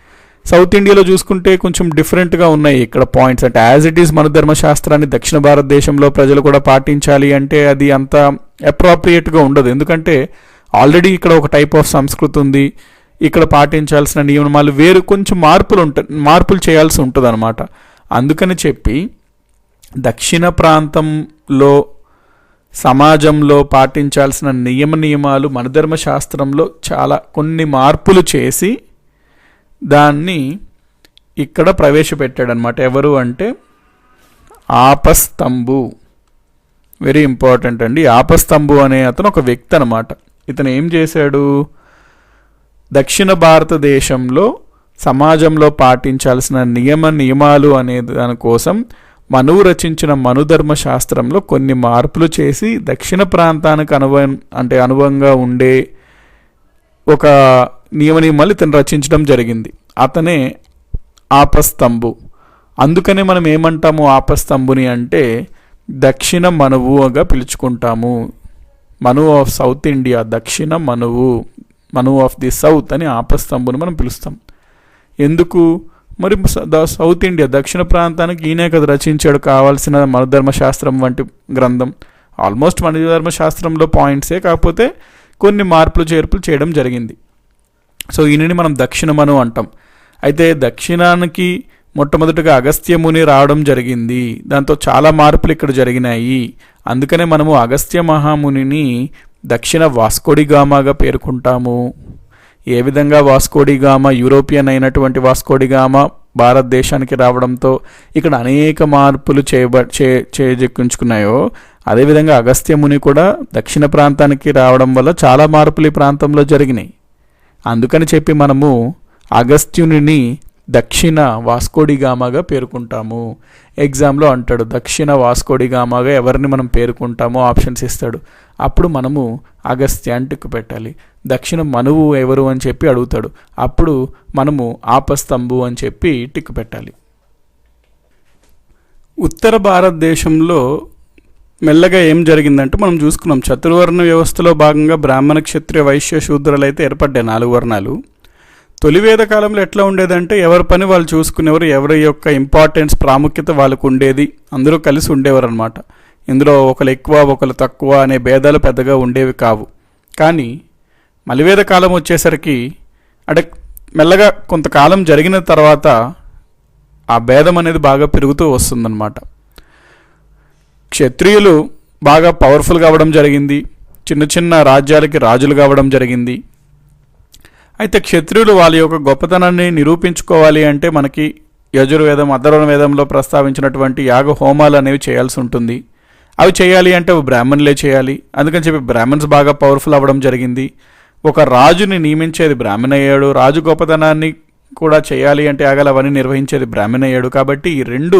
సౌత్ ఇండియాలో చూసుకుంటే కొంచెం డిఫరెంట్గా ఉన్నాయి ఇక్కడ పాయింట్స్. అంటే యాజ్ ఇట్ ఈస్ మనుధర్మశాస్త్రాన్ని దక్షిణ భారతదేశంలో ప్రజలు కూడా పాటించాలి అంటే అది అంత అప్రాప్రియేట్గా ఉండదు. ఎందుకంటే ఆల్రెడీ ఇక్కడ ఒక టైప్ ఆఫ్ సంస్కృతి ఉంది, ఇక్కడ పాటించాల్సిన నియమాలు వేరు, కొంచెం మార్పులు చేయాల్సి ఉంటుంది అనమాట. అందుకని చెప్పి దక్షిణ ప్రాంతంలో సమాజంలో పాటించాల్సిన నియమాలు మనుధర్మశాస్త్రంలో చాలా కొన్ని మార్పులు చేసి దాన్ని ఇక్కడ ప్రవేశపెట్టాడనమాట. ఎవరు అంటే ఆపస్తంభు. వెరీ ఇంపార్టెంట్ అండి. ఆపస్తంభు అనే అతను ఒక వ్యక్తి అనమాట. ఇతను ఏం చేశాడు, దక్షిణ భారతదేశంలో సమాజంలో పాటించాల్సిన నియమాలు అనే దానికోసం మనువు రచించిన మనుధర్మశాస్త్రంలో కొన్ని మార్పులు చేసి దక్షిణ ప్రాంతానికి అనుభవంగా ఉండే ఒక నియమాలు ఇతను రచించడం జరిగింది. అతనే ఆపస్తంభు. అందుకనే మనం ఏమంటాము ఆపస్తంభుని అంటే దక్షిణ మనువుగా పిలుచుకుంటాము. మనువు ఆఫ్ సౌత్ ఇండియా, దక్షిణ మనువు ఆఫ్ ది సౌత్ అని ఆపస్తంభుని మనం పిలుస్తాం. ఎందుకు మరి సౌత్ ఇండియా దక్షిణ ప్రాంతానికి ఈయనే కదా రచించాడు కావాల్సిన మనుధర్మశాస్త్రం వంటి గ్రంథం. ఆల్మోస్ట్ మనుధర్మశాస్త్రంలో పాయింట్సే, కాకపోతే కొన్ని మార్పులు చేర్పులు చేయడం జరిగింది. సో ఈయనని మనం దక్షిణ మను అంటాం. అయితే దక్షిణానికి మొట్టమొదటిగా అగస్త్యముని రావడం జరిగింది, దాంతో చాలా మార్పులు ఇక్కడ జరిగినాయి. అందుకనే మనము అగస్త్య మహామునిని దక్షిణ వాస్కోడిగామాగా పేర్కొంటాము. ఏ విధంగా వాస్కోడిగామా యూరోపియన్ అయినటువంటి వాస్కోడిగామా భారతదేశానికి రావడంతో ఇక్కడ అనేక మార్పులు చేజెక్కించుకున్నాయో, అదేవిధంగా అగస్త్యముని కూడా దక్షిణ ప్రాంతానికి రావడం వల్ల చాలా మార్పులు ఈ ప్రాంతంలో జరిగినాయి. అందుకని చెప్పి మనము అగస్త్యుని దక్షిణ వాస్కోడిగామాగా పేర్కొంటాము. ఎగ్జామ్లో అంటాడు దక్షిణ వాస్కోడిగామాగా ఎవరిని మనం పేర్కొంటామో ఆప్షన్స్ ఇస్తాడు. అప్పుడు మనము అగస్త్య అని టిక్కు పెట్టాలి. దక్షిణ మనువు ఎవరు అని చెప్పి అడుగుతాడు. అప్పుడు మనము ఆపస్తంభు అని చెప్పి టిక్కు పెట్టాలి. ఉత్తర భారతదేశంలో మెల్లగా ఏం జరిగిందంటే మనం చూసుకున్నాం, చతుర్వర్ణ వ్యవస్థలో భాగంగా బ్రాహ్మణ, క్షత్రియ, వైశ్య, శూద్రులు అయితే ఏర్పడ్డాయి 4 వర్ణాలు. తొలి వేద కాలంలో ఎట్లా ఉండేదంటే ఎవరి పని వాళ్ళు చూసుకునేవారు, ఎవరి యొక్క ఇంపార్టెన్స్ ప్రాముఖ్యత వాళ్ళకు ఉండేది, అందరూ కలిసి ఉండేవారు అనమాట. ఇందులో ఒకరు ఎక్కువ ఒకరు తక్కువ అనే భేదాలు పెద్దగా ఉండేవి కావు. కానీ మలివేద కాలం వచ్చేసరికి అంటే మెల్లగా కొంతకాలం జరిగిన తర్వాత ఆ భేదం అనేది బాగా పెరుగుతూ వస్తుందన్నమాట. క్షత్రియులు బాగా పవర్ఫుల్ కావడం జరిగింది, చిన్న చిన్న రాజ్యాలకి రాజులు కావడం జరిగింది. అయితే క్షత్రియులు వాళ్ళ యొక్క గొప్పతనాన్ని నిరూపించుకోవాలి అంటే మనకి యజుర్వేదం, అథర్వణ వేదంలో ప్రస్తావించినటువంటి యాగ హోమాలు అనేవి చేయాల్సి ఉంటుంది. అవి చేయాలి అంటే బ్రాహ్మణులే చేయాలి. అందుకని చెప్పి బ్రాహ్మణ్స్ బాగా పవర్ఫుల్ అవ్వడం జరిగింది. ఒక రాజుని నియమించేది బ్రాహ్మణ అయ్యాడు. రాజు గొప్పతనాన్ని కూడా చేయాలి అంటే యాగాలు అవన్నీ నిర్వహించేది బ్రాహ్మణ అయ్యాడు. కాబట్టి ఈ రెండు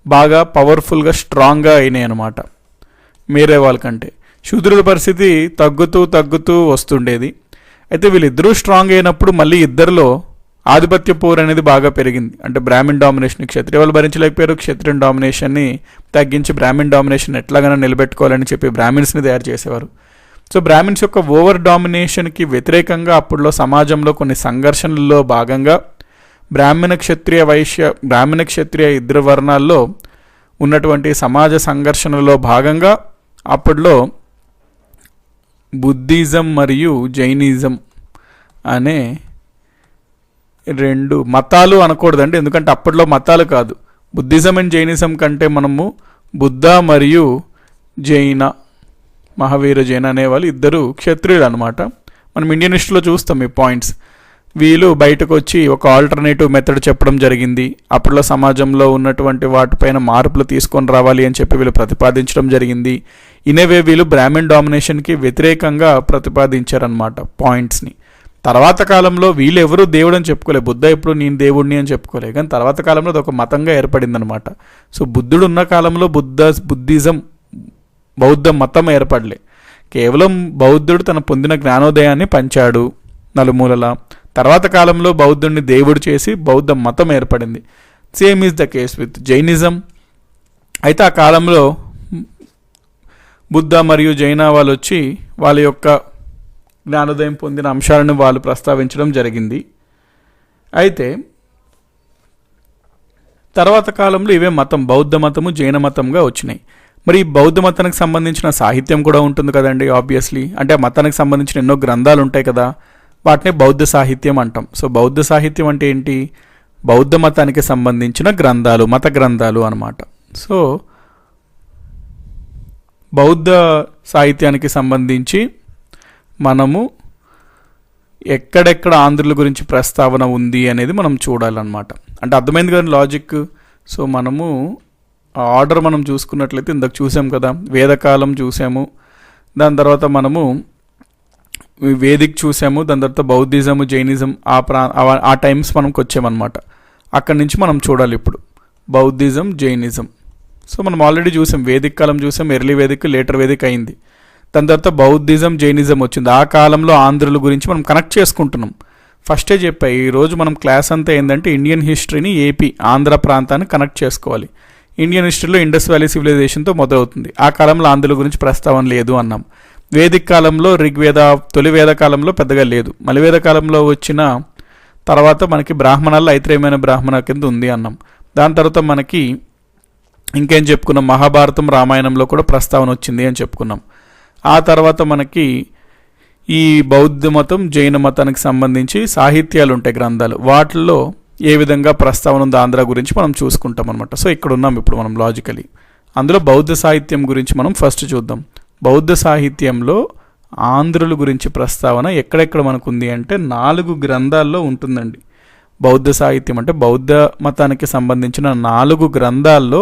బాగా పవర్ఫుల్గా స్ట్రాంగ్గా అయినాయి అన్నమాట మీరే వాళ్ళకంటే. శూద్రుల పరిస్థితి తగ్గుతూ వస్తుండేది. అయితే వీళ్ళిద్దరూ స్ట్రాంగ్ అయినప్పుడు మళ్ళీ ఇద్దరిలో ఆధిపత్య పోర్ అనేది బాగా పెరిగింది. అంటే బ్రాహ్మణ్ డామినేషన్ క్షత్రియ వాళ్ళు భరించలేకపోయారు. క్షత్రియన్ డామినేషన్ని తగ్గించి బ్రాహ్మణ్ డామినేషన్ ఎట్లాగైనా నిలబెట్టుకోవాలని చెప్పి బ్రాహ్మిన్స్ని తయారు చేసేవారు. సో బ్రాహ్మిన్స్ యొక్క ఓవర్ డామినేషన్కి వ్యతిరేకంగా అప్పుడులో సమాజంలో కొన్ని సంఘర్షణల్లో భాగంగా బ్రాహ్మణ క్షత్రియ ఇద్దరు వర్ణాల్లో ఉన్నటువంటి సమాజ సంఘర్షణలో భాగంగా అప్పట్లో బుద్ధిజం మరియు జైనిజం అనే 2 మతాలు అనకూడదండి, ఎందుకంటే అప్పట్లో మతాలు కాదు. బుద్ధిజం అండ్ జైనిజం కంటే మనము బుద్ధ మరియు జైన, మహావీర జైన అనేవాళ్ళు ఇద్దరు క్షత్రియులు అనమాట. మనం ఇండియన్ హిస్టరీలో చూస్తాం ఈ పాయింట్స్. వీళ్ళు బయటకు వచ్చి ఒక ఆల్టర్నేటివ్ మెథడ్ చెప్పడం జరిగింది. అప్పట్లో సమాజంలో ఉన్నటువంటి వాటిపైన మార్పులు తీసుకొని రావాలి అని చెప్పి వీళ్ళు ప్రతిపాదించడం జరిగింది. ఇనేవే వీళ్ళు బ్రాహ్మణ్ డామినేషన్కి వ్యతిరేకంగా ప్రతిపాదించారనమాట పాయింట్స్ని. తర్వాత కాలంలో వీళ్ళు ఎవరు దేవుడు అని చెప్పుకోలేదు. బుద్ధ ఎప్పుడు నేను దేవుడిని అని చెప్పుకోలేదు. కానీ తర్వాత కాలంలో అది ఒక మతంగా ఏర్పడిందనమాట. సో బుద్ధుడు ఉన్న కాలంలో బుద్ధిజం బౌద్ధ మతం ఏర్పడలే. కేవలం బౌద్ధుడు తన పొందిన జ్ఞానోదయాన్ని పంచాడు నలుమూలలా. తర్వాత కాలంలో బౌద్ధుడిని దేవుడు చేసి బౌద్ధ మతం ఏర్పడింది. Same is the case with Jainism. అయితే ఆ కాలంలో బుద్ధ మరియు జైన వాళ్ళు వచ్చి వాళ్ళ యొక్క జ్ఞానోదయం పొందిన అంశాలను వాళ్ళు ప్రస్తావించడం జరిగింది. అయితే తర్వాత కాలంలో ఇవే మతం బౌద్ధ మతము జైన మతంగా వచ్చినాయి. మరి ఈ బౌద్ధ మతానికి సంబంధించిన సాహిత్యం కూడా ఉంటుంది కదండి ఆబ్వియస్లీ. అంటే ఆ మతానికి సంబంధించిన ఎన్నో గ్రంథాలు ఉంటాయి కదా, వాటిని బౌద్ధ సాహిత్యం అంటాం. సో బౌద్ధ సాహిత్యం అంటే ఏంటి? బౌద్ధ మతానికి సంబంధించిన గ్రంథాలు, మత గ్రంథాలు అన్నమాట. సో బౌద్ధ సాహిత్యానికి సంబంధించి మనము ఎక్కడెక్కడ ఆంధ్రుల గురించి ప్రస్తావన ఉంది అనేది మనం చూడాలన్నమాట. అంటే అర్థమైంది కదా లాజిక్. సో మనము ఆర్డర్ మనం చూసుకున్నట్లయితే ఇందాక చూసాం కదా, వేదకాలం చూసాము, దాని తర్వాత మనము వేదిక్ చూసాము, దాని తర్వాత బౌద్ధిజము జైనిజం ఆ టైమ్స్ మనకు వచ్చామన్నమాట. అక్కడి నుంచి మనం చూడాలి ఇప్పుడు బౌద్ధిజం జైనిజం. సో మనం ఆల్రెడీ చూసాం, వేదిక్ కాలం చూసాం, ఎర్లీ వేదిక్ లేటర్ వేదిక్ అయింది. దాని తర్వాత బౌద్ధిజం జైనిజం వచ్చింది. ఆ కాలంలో ఆంధ్రుల గురించి మనం కనెక్ట్ చేసుకుంటున్నాం. ఫస్టే చెప్పాయి, ఈరోజు మనం క్లాస్ అంతా ఏంటంటే ఇండియన్ హిస్టరీని ఏపీ ఆంధ్ర ప్రాంతాన్ని కనెక్ట్ చేసుకోవాలి. ఇండియన్ హిస్టరీలో ఇండస్ వ్యాలీ సివిలైజేషన్తో మొదలవుతుంది. ఆ కాలంలో ఆంధ్రుల గురించి ప్రస్తావన లేదు అన్నాం. వేదిక్ కాలంలో ఋగ్వేద తొలి వేద కాలంలో పెద్దగా లేదు. మలివేద కాలంలో వచ్చిన తర్వాత మనకి బ్రాహ్మణాల్లో ఐత్రేయమైన బ్రాహ్మణ కింద ఉంది అన్నాం. దాని తర్వాత మనకి ఇంకేం చెప్పుకున్నాం, మహాభారతం రామాయణంలో కూడా ప్రస్తావన వచ్చింది అని చెప్పుకున్నాం. ఆ తర్వాత మనకి ఈ బౌద్ధ మతం జైన మతానికి సంబంధించి సాహిత్యాలు ఉంటాయి, గ్రంథాలు, వాటిల్లో ఏ విధంగా ప్రస్తావన ఉంది ఆంధ్ర గురించి మనం చూసుకుంటాం అనమాట. సో ఇక్కడ ఉన్నాం ఇప్పుడు మనం లాజికలీ. అందులో బౌద్ధ సాహిత్యం గురించి మనం ఫస్ట్ చూద్దాం. బౌద్ధ సాహిత్యంలో ఆంధ్రుల గురించి ప్రస్తావన ఎక్కడెక్కడ మనకు ఉంది అంటే 4 గ్రంథాల్లో ఉంటుందండి. బౌద్ధ సాహిత్యం అంటే బౌద్ధ మతానికి సంబంధించిన 4 గ్రంథాల్లో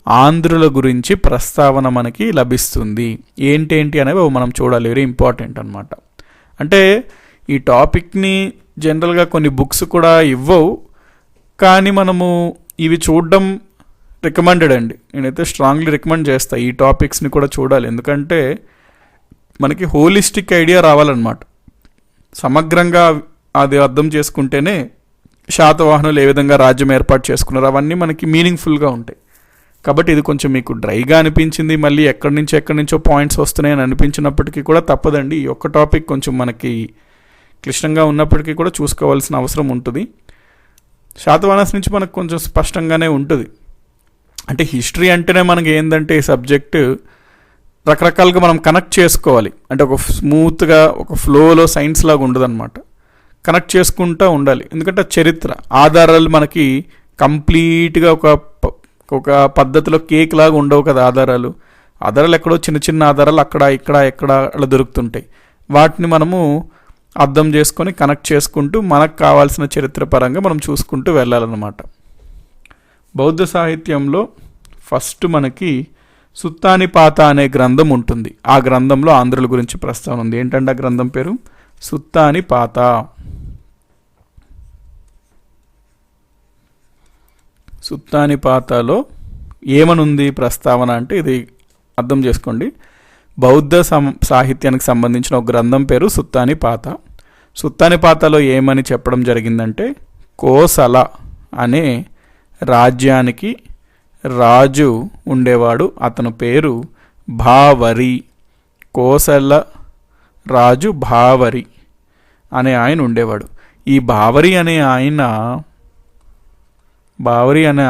ఆంధ్రుల గురించి ప్రస్తావన మనకి లభిస్తుంది. ఏంటేంటి అనేవి మనం చూడాలి, వెరీ ఇంపార్టెంట్ అనమాట. అంటే ఈ టాపిక్ని జనరల్గా కొన్ని బుక్స్ కూడా ఇవ్వవు, కానీ మనము ఇవి చూడడం రికమెండెడ్ అండి. నేనైతే స్ట్రాంగ్లీ రికమెండ్ చేస్తాను ఈ టాపిక్స్ని కూడా చూడాలి. ఎందుకంటే మనకి హోలిస్టిక్ ఐడియా రావాలన్నమాట. సమగ్రంగా అది అర్థం చేసుకుంటేనే శాతవాహనులు ఏ విధంగా రాజ్యం ఏర్పాటు చేసుకున్నారు అవన్నీ మనకి మీనింగ్ఫుల్గా ఉంటాయి. కాబట్టి ఇది కొంచెం మీకు డ్రైగా అనిపించింది, మళ్ళీ ఎక్కడి నుంచో పాయింట్స్ వస్తున్నాయని అనిపించినప్పటికీ కూడా తప్పదండి. ఈ ఒక్క టాపిక్ కొంచెం మనకి క్లిష్టంగా ఉన్నప్పటికీ కూడా చూసుకోవాల్సిన అవసరం ఉంటుంది. శాతవాహనస్ నుంచి మనకు కొంచెం స్పష్టంగానే ఉంటుంది. అంటే హిస్టరీ అంటేనే మనకి ఏంటంటే ఈ సబ్జెక్టు రకరకాలుగా మనం కనెక్ట్ చేసుకోవాలి. అంటే ఒక స్మూత్గా ఒక ఫ్లోలో సైన్స్ లాగా ఉండదన్నమాట. కనెక్ట్ చేసుకుంటూ ఉండాలి. ఎందుకంటే చరిత్ర ఆధారాలు మనకి కంప్లీట్గా ఒక పద్ధతిలో కేక్ లాగా ఉండవు కదా. ఆధారాలు ఎక్కడో చిన్న చిన్న ఆధారాలు అక్కడ ఎక్కడ అలా దొరుకుతుంటాయి. వాటిని మనము అర్థం చేసుకొని కనెక్ట్ చేసుకుంటూ మనకు కావాల్సిన చరిత్ర పరంగా మనం చూసుకుంటూ వెళ్ళాలన్నమాట. బౌద్ధ సాహిత్యంలో ఫస్ట్ మనకి సుత్తానిపాత అనే గ్రంథం ఉంటుంది. ఆ గ్రంథంలో ఆంధ్రుల గురించి ప్రస్తావన ఉంది. ఏంటంటే ఆ గ్రంథం పేరు సుత్తానిపాత. సుత్తానిపాతలో ఏమనుంది ప్రస్తావన అంటే ఇది అర్థం చేసుకోండి. బౌద్ధ సాహిత్యానికి సంబంధించిన ఒక గ్రంథం పేరు సుత్తానిపాత. సుత్తానిపాతలో ఏమని చెప్పడం జరిగిందంటే కోసల అనే రాజ్యానికి రాజు ఉండేవాడు. అతని పేరు భావరి. కోసల రాజు భావరి అనే ఆయన ఉండేవాడు. ఈ భావరి అనే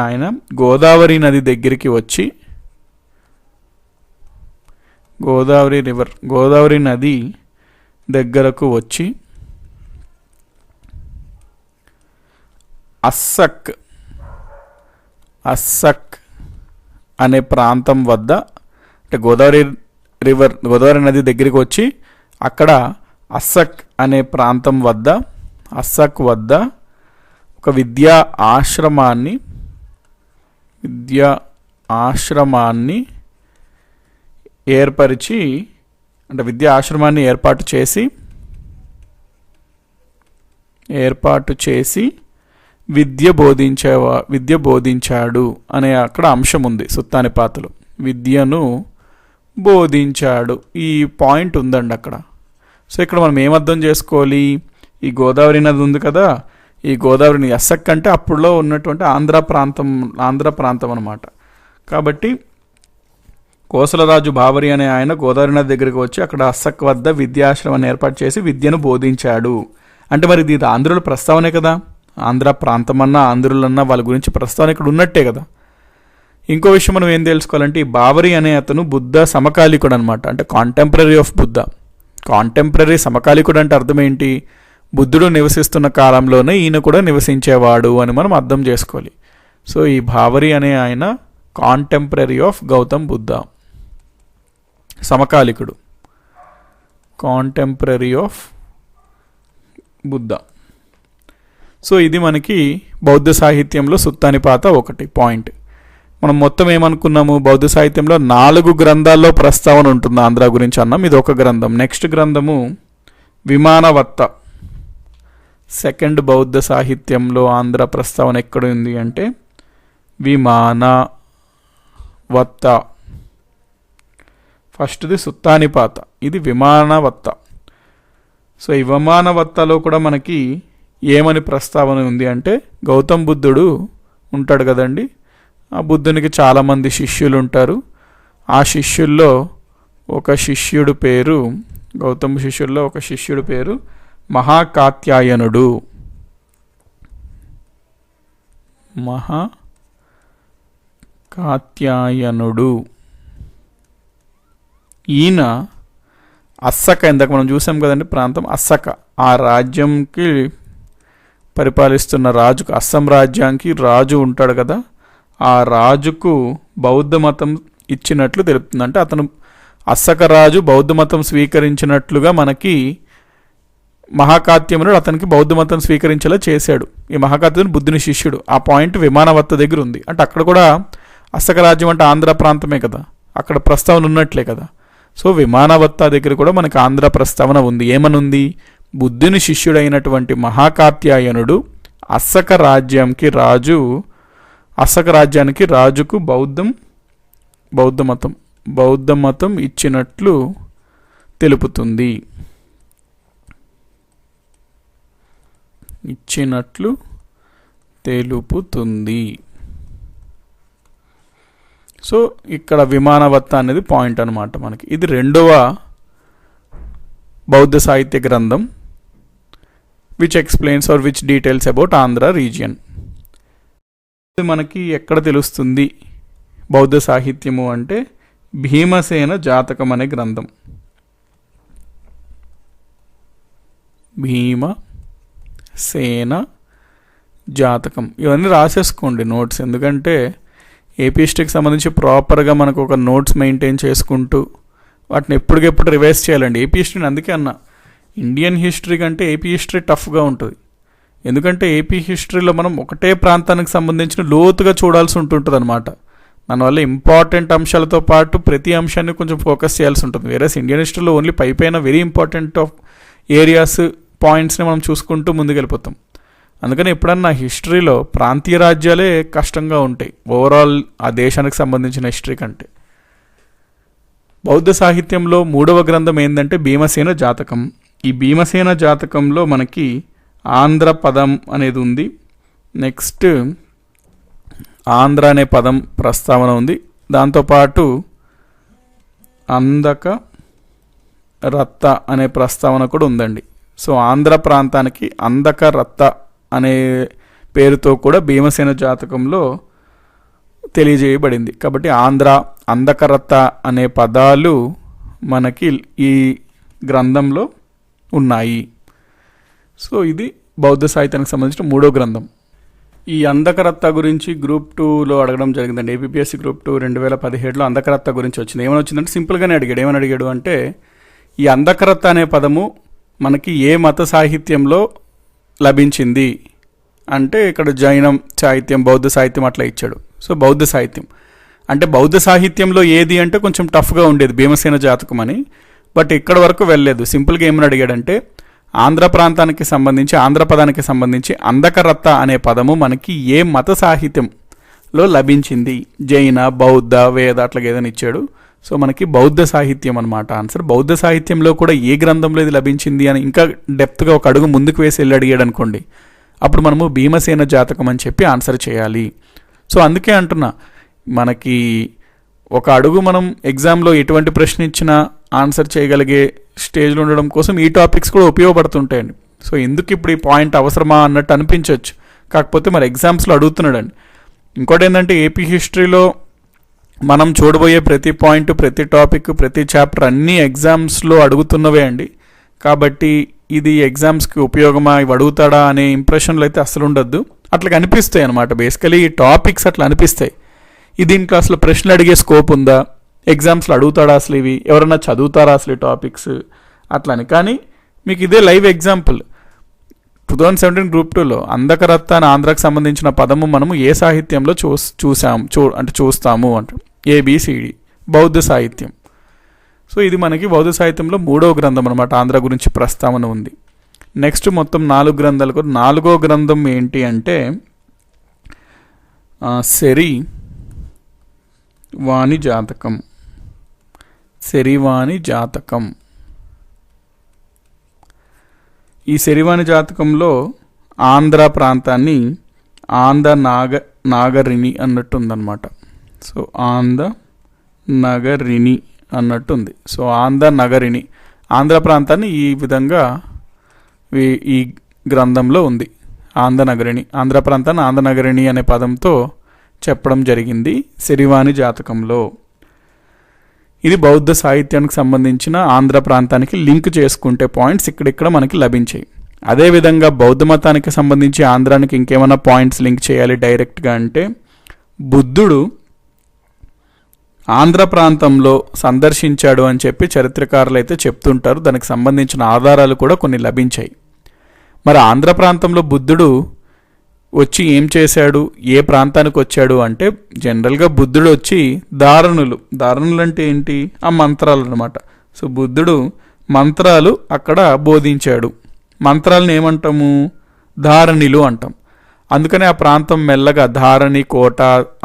ఆయన గోదావరి నది దగ్గరికి వచ్చి గోదావరి నది దగ్గరకు వచ్చి అస్సక్ అనే ప్రాంతం వద్ద, అంటే గోదావరి నది దగ్గరికి వచ్చి అక్కడ అస్సక్ అనే ప్రాంతం వద్ద ఒక విద్యా ఆశ్రమాన్ని ఏర్పరిచి, అంటే విద్యా ఆశ్రమాన్ని ఏర్పాటు చేసి విద్య బోధించాడు అనే అక్కడ అంశం ఉంది. సుత్తానిపాతలో విద్యను బోధించాడు ఈ పాయింట్ ఉందండి అక్కడ. సో ఇక్కడ మనం ఏమర్థం చేసుకోవాలి, ఈ గోదావరి నది ఉంది కదా, ఈ గోదావరిని అస్సక్ అంటే అప్పుడులో ఉన్నటువంటి ఆంధ్ర ప్రాంతం అన్నమాట. కాబట్టి కోసలరాజు భావరి అనే ఆయన గోదావరి నది దగ్గరికి వచ్చి అక్కడ అస్సక్ వద్ద విద్యాశ్రమాన్ని ఏర్పాటు చేసి విద్యను బోధించాడు. అంటే మరి ఇది ఆంధ్రుల ప్రస్తావనే కదా. ఆంధ్ర ప్రాంతమన్నా ఆంధ్రులన్నా వాళ్ళ గురించి ప్రస్తావన ఇక్కడ ఉన్నట్టే కదా. ఇంకో విషయం మనం ఏం తెలుసుకోవాలంటే ఈ భావరి అనే అతను బుద్ధ సమకాలికుడు అనమాట. అంటే కాంటెంపరీ ఆఫ్ బుద్ధ. కాంటెంపరీ సమకాలికుడు అంటే అర్థం ఏంటి, బుద్ధుడు నివసిస్తున్న కాలంలోనే ఈయన కూడా నివసించేవాడు అని మనం అర్థం చేసుకోవాలి. సో ఈ భావరి అనే ఆయన కాంటెంపరీ ఆఫ్ గౌతమ్ బుద్ధ, సమకాలికుడు, కాంటెంపరీ ఆఫ్ బుద్ధ. సో ఇది మనకి బౌద్ధ సాహిత్యంలో సుత్తానిపాత ఒకటి పాయింట్. మనం మొత్తం ఏమనుకున్నాము, బౌద్ధ సాహిత్యంలో 4 గ్రంథాల్లో ప్రస్తావన ఉంటుంది ఆంధ్ర గురించి అన్నాం. ఇది ఒక గ్రంథం. నెక్స్ట్ గ్రంథము విమానవత్త. సెకండ్ బౌద్ధ సాహిత్యంలో ఆంధ్ర ప్రస్తావన ఎక్కడ ఉంది అంటే విమానవత్త. ఫస్ట్ది సుత్తానిపాత, ఇది విమానవత్త. సో ఈ విమానవత్తలో కూడా మనకి ఏమని ప్రస్తావన ఉంది అంటే గౌతమ్ బుద్ధుడు ఉంటాడు కదండి, ఆ బుద్ధునికి చాలామంది శిష్యులు ఉంటారు. ఆ శిష్యుల్లో ఒక శిష్యుడు పేరు, గౌతమ శిష్యుల్లో ఒక శిష్యుడు పేరు మహాకాత్యాయనుడు. ఈయన అస్సక, ఇందాక మనం చూసాం కదండి ప్రాంతం అస్సక, ఆ రాజ్యంకి పరిపాలిస్తున్న రాజుకు, అస్సాం రాజ్యానికి రాజు ఉంటాడు కదా, ఆ రాజుకు బౌద్ధ మతం ఇచ్చినట్లు తెలుపుతుంది. అంటే అస్సకరాజు బౌద్ధ మతం స్వీకరించినట్లుగా మనకి మహాకాత్యమునుడు అతనికి బౌద్ధ మతం స్వీకరించేలా చేశాడు. ఈ మహాకాత్యమునుడు బుద్ధుని శిష్యుడు. ఆ పాయింట్ విమానవత్త దగ్గర ఉంది. అంటే అక్కడ కూడా అస్సకరాజ్యం అంటే ఆంధ్ర ప్రాంతమే కదా, అక్కడ ప్రస్తావన ఉన్నట్లే కదా. సో విమానవత్త దగ్గర కూడా మనకి ఆంధ్ర ప్రస్తావన ఉంది. ఏమనుంది? బుద్ధుని శిష్యుడైనటువంటి మహాకాత్యాయనుడు అస్సక రాజ్యానికి రాజుకు బౌద్ధ మతం ఇచ్చినట్లు తెలుపుతుంది. సో ఇక్కడ విమానవత్త అనేది పాయింట్ అనమాట మనకి. ఇది రెండవ బౌద్ధ సాహిత్య గ్రంథం which explains or which details about Andhra region. ఇది మనకి ఎక్కడ తెలుస్తుంది బౌద్ధ సాహిత్యము అంటే భీమసేన జాతకం అనే గ్రంథం. భీమసేన జాతకం ఇవన్నీ రాసేసుకోండి నోట్స్. ఎందుకంటే ఏపీ హిస్టరీకి సంబంధించి ప్రాపర్గా మనకు ఒక నోట్స్ మెయింటైన్ చేసుకుంటూ వాటిని ఎప్పటికెప్పుడు రివైజ్ చేయాలండి. ఏపీ హిస్టరీని అందుకే అన్న ఇండియన్ హిస్టరీ కంటే ఏపీ హిస్టరీ టఫ్గా ఉంటుంది. ఎందుకంటే ఏపీ హిస్టరీలో మనం ఒకటే ప్రాంతానికి సంబంధించిన లోతుగా చూడాల్సి ఉంటుంటుంది అనమాట. దానివల్ల ఇంపార్టెంట్ అంశాలతో పాటు ప్రతి అంశాన్ని కొంచెం ఫోకస్ చేయాల్సి ఉంటుంది. వేరే ఇండియన్ హిస్టరీలో ఓన్లీ పైన వెరీ ఇంపార్టెంట్ ఆఫ్ ఏరియాస్ పాయింట్స్ని మనం చూసుకుంటూ ముందుకెళ్ళిపోతాం. అందుకని ఎప్పుడన్నా హిస్టరీలో ప్రాంతీయ రాజ్యాలే కష్టంగా ఉంటాయి ఓవరాల్ ఆ దేశానికి సంబంధించిన హిస్టరీ కంటే. బౌద్ధ సాహిత్యంలో మూడవ గ్రంథం ఏంటంటే భీమసేన జాతకం. ఈ భీమసేన జాతకంలో మనకి ఆంధ్ర పదం అనేది ఉంది. నెక్స్ట్ ఆంధ్ర అనే పదం ప్రస్తావన ఉంది. దాంతోపాటు అందక రత్త అనే ప్రస్తావన కూడా ఉందండి. సో ఆంధ్ర ప్రాంతానికి అందక రత్త అనే పేరుతో కూడా భీమసేన జాతకంలో తెలియజేయబడింది. కాబట్టి ఆంధ్ర, అందకరత్త అనే పదాలు మనకి ఈ గ్రంథంలో ఉన్నాయి. సో ఇది బౌద్ధ సాహిత్యానికి సంబంధించిన మూడో గ్రంథం. ఈ అందకరత్త గురించి గ్రూప్ 2లో అడగడం జరిగిందండి. ఏపీఎస్సీ గ్రూప్ 2 2017లో అందకరత్త గురించి వచ్చింది. ఏమని వచ్చిందంటే సింపుల్గానే అడిగాడు. ఏమని అడిగాడు అంటే ఈ అందకరత్త అనే పదము మనకి ఏ మత సాహిత్యంలో లభించింది అంటే ఇక్కడ జైనం సాహిత్యం, బౌద్ధ సాహిత్యం అట్లా ఇచ్చాడు. సో బౌద్ధ సాహిత్యం అంటే బౌద్ధ సాహిత్యంలో ఏది అంటే కొంచెం టఫ్గా ఉండేది భీమసేన జాతకం అని. బట్ ఇక్కడ వరకు వెళ్ళలేదు. సింపుల్గా ఏమని అడిగాడంటే ఆంధ్ర ప్రాంతానికి సంబంధించి, ఆంధ్ర పదానికి సంబంధించి అందకరత్త అనే పదము మనకి ఏ మత సాహిత్యంలో లభించింది? జైన, బౌద్ధ, వేద అట్లాగే ఏదైనా ఇచ్చాడు. సో మనకి బౌద్ధ సాహిత్యం అనమాట ఆన్సర్. బౌద్ధ సాహిత్యంలో కూడా ఏ గ్రంథంలో ఇది లభించింది అని ఇంకా డెప్త్గా ఒక అడుగు ముందుకు వేసి వెళ్ళి అడిగాడు అనుకోండి, అప్పుడు మనము భీమసేన జాతకం అని చెప్పి ఆన్సర్ చేయాలి. సో అందుకే అంటున్నా, మనకి ఒక అడుగు మనం ఎగ్జామ్లో ఎటువంటి ప్రశ్న ఇచ్చినా ఆన్సర్ చేయగలిగే స్టేజ్లో ఉండడం కోసం ఈ టాపిక్స్ కూడా ఉపయోగపడుతుంటాయండి. సో ఎందుకు ఇప్పుడు ఈ పాయింట్ అవసరమా అన్నట్టు అనిపించవచ్చు. కాకపోతే మరి ఎగ్జామ్స్లో అడుగుతున్నాడండి. ఇంకోటి ఏంటంటే ఏపీ హిస్టరీలో మనం చూడబోయే ప్రతి పాయింట్, ప్రతి టాపిక్, ప్రతి చాప్టర్ అన్నీ ఎగ్జామ్స్లో అడుగుతున్నవే అండి. కాబట్టి ఇది ఎగ్జామ్స్కి ఉపయోగమా, ఇవి అడుగుతాడా అనే ఇంప్రెషన్లు అయితే అసలు ఉండద్దు. అట్లా అనిపిస్తాయి అనమాట. బేసికలీ ఈ టాపిక్స్ అట్లా అనిపిస్తాయి. దీంట్లో అసలు ప్రశ్నలు అడిగే స్కోప్ ఉందా, ఎగ్జామ్స్లో అడుగుతాడా అసలు, ఇవి ఎవరన్నా చదువుతారా అసలు ఈ టాపిక్స్ అట్లని. కానీ మీకు ఇదే లైవ్ ఎగ్జాంపుల్. 2017 గ్రూప్ 2లో అందకరత్త అని ఆంధ్రాకి సంబంధించిన పదము మనము ఏ సాహిత్యంలో చూస్తాము అంటే ABCD బౌద్ధ సాహిత్యం. సో ఇది మనకి బౌద్ధ సాహిత్యంలో మూడవ గ్రంథం అనమాట. ఆంధ్ర గురించి ప్రస్తావన ఉంది. నెక్స్ట్ మొత్తం 4 గ్రంథాలు కూడా. 4వ గ్రంథం ఏంటి అంటే శరీవాణి జాతకం. ఈ శరీవాణి జాతకంలో ఆంధ్ర ప్రాంతాన్ని నాగరిని అన్నట్టు ఉందన్నమాట. సో నగరిని అన్నట్టుంది. సో నగరిని ఆంధ్ర ప్రాంతాన్ని ఈ విధంగా ఈ గ్రంథంలో ఉంది. ఆంధ్ర ప్రాంతాన్ని ఆంధ్రనగరిని అనే పదంతో చెప్పడం జరిగింది శరీవాణి జాతకంలో. ఇది బౌద్ధ సాహిత్యానికి సంబంధించిన ఆంధ్ర ప్రాంతానికి లింక్ చేసుకుంటే పాయింట్స్ ఇక్కడిక్కడ మనకి లభించాయి. అదేవిధంగా బౌద్ధ మతానికి సంబంధించి ఆంధ్రానికి ఇంకేమైనా పాయింట్స్ లింక్ చేయాలి డైరెక్ట్గా అంటే బుద్ధుడు ఆంధ్ర ప్రాంతంలో సందర్శించాడు అని చెప్పి చరిత్రకారులు అయితే చెప్తుంటారు. దానికి సంబంధించిన ఆధారాలు కూడా కొన్ని లభించాయి. మరి ఆంధ్ర ప్రాంతంలో బుద్ధుడు వచ్చి ఏం చేశాడు, ఏ ప్రాంతానికి వచ్చాడు అంటే జనరల్గా బుద్ధుడు వచ్చి ధారణలు అంటే ఏంటి, ఆ మంత్రాలు అనమాట. సో బుద్ధుడు మంత్రాలు అక్కడ బోధించాడు. మంత్రాలను ఏమంటాము, ధారణిలు అంటాం. అందుకని ఆ ప్రాంతం మెల్లగా ధారణి కోట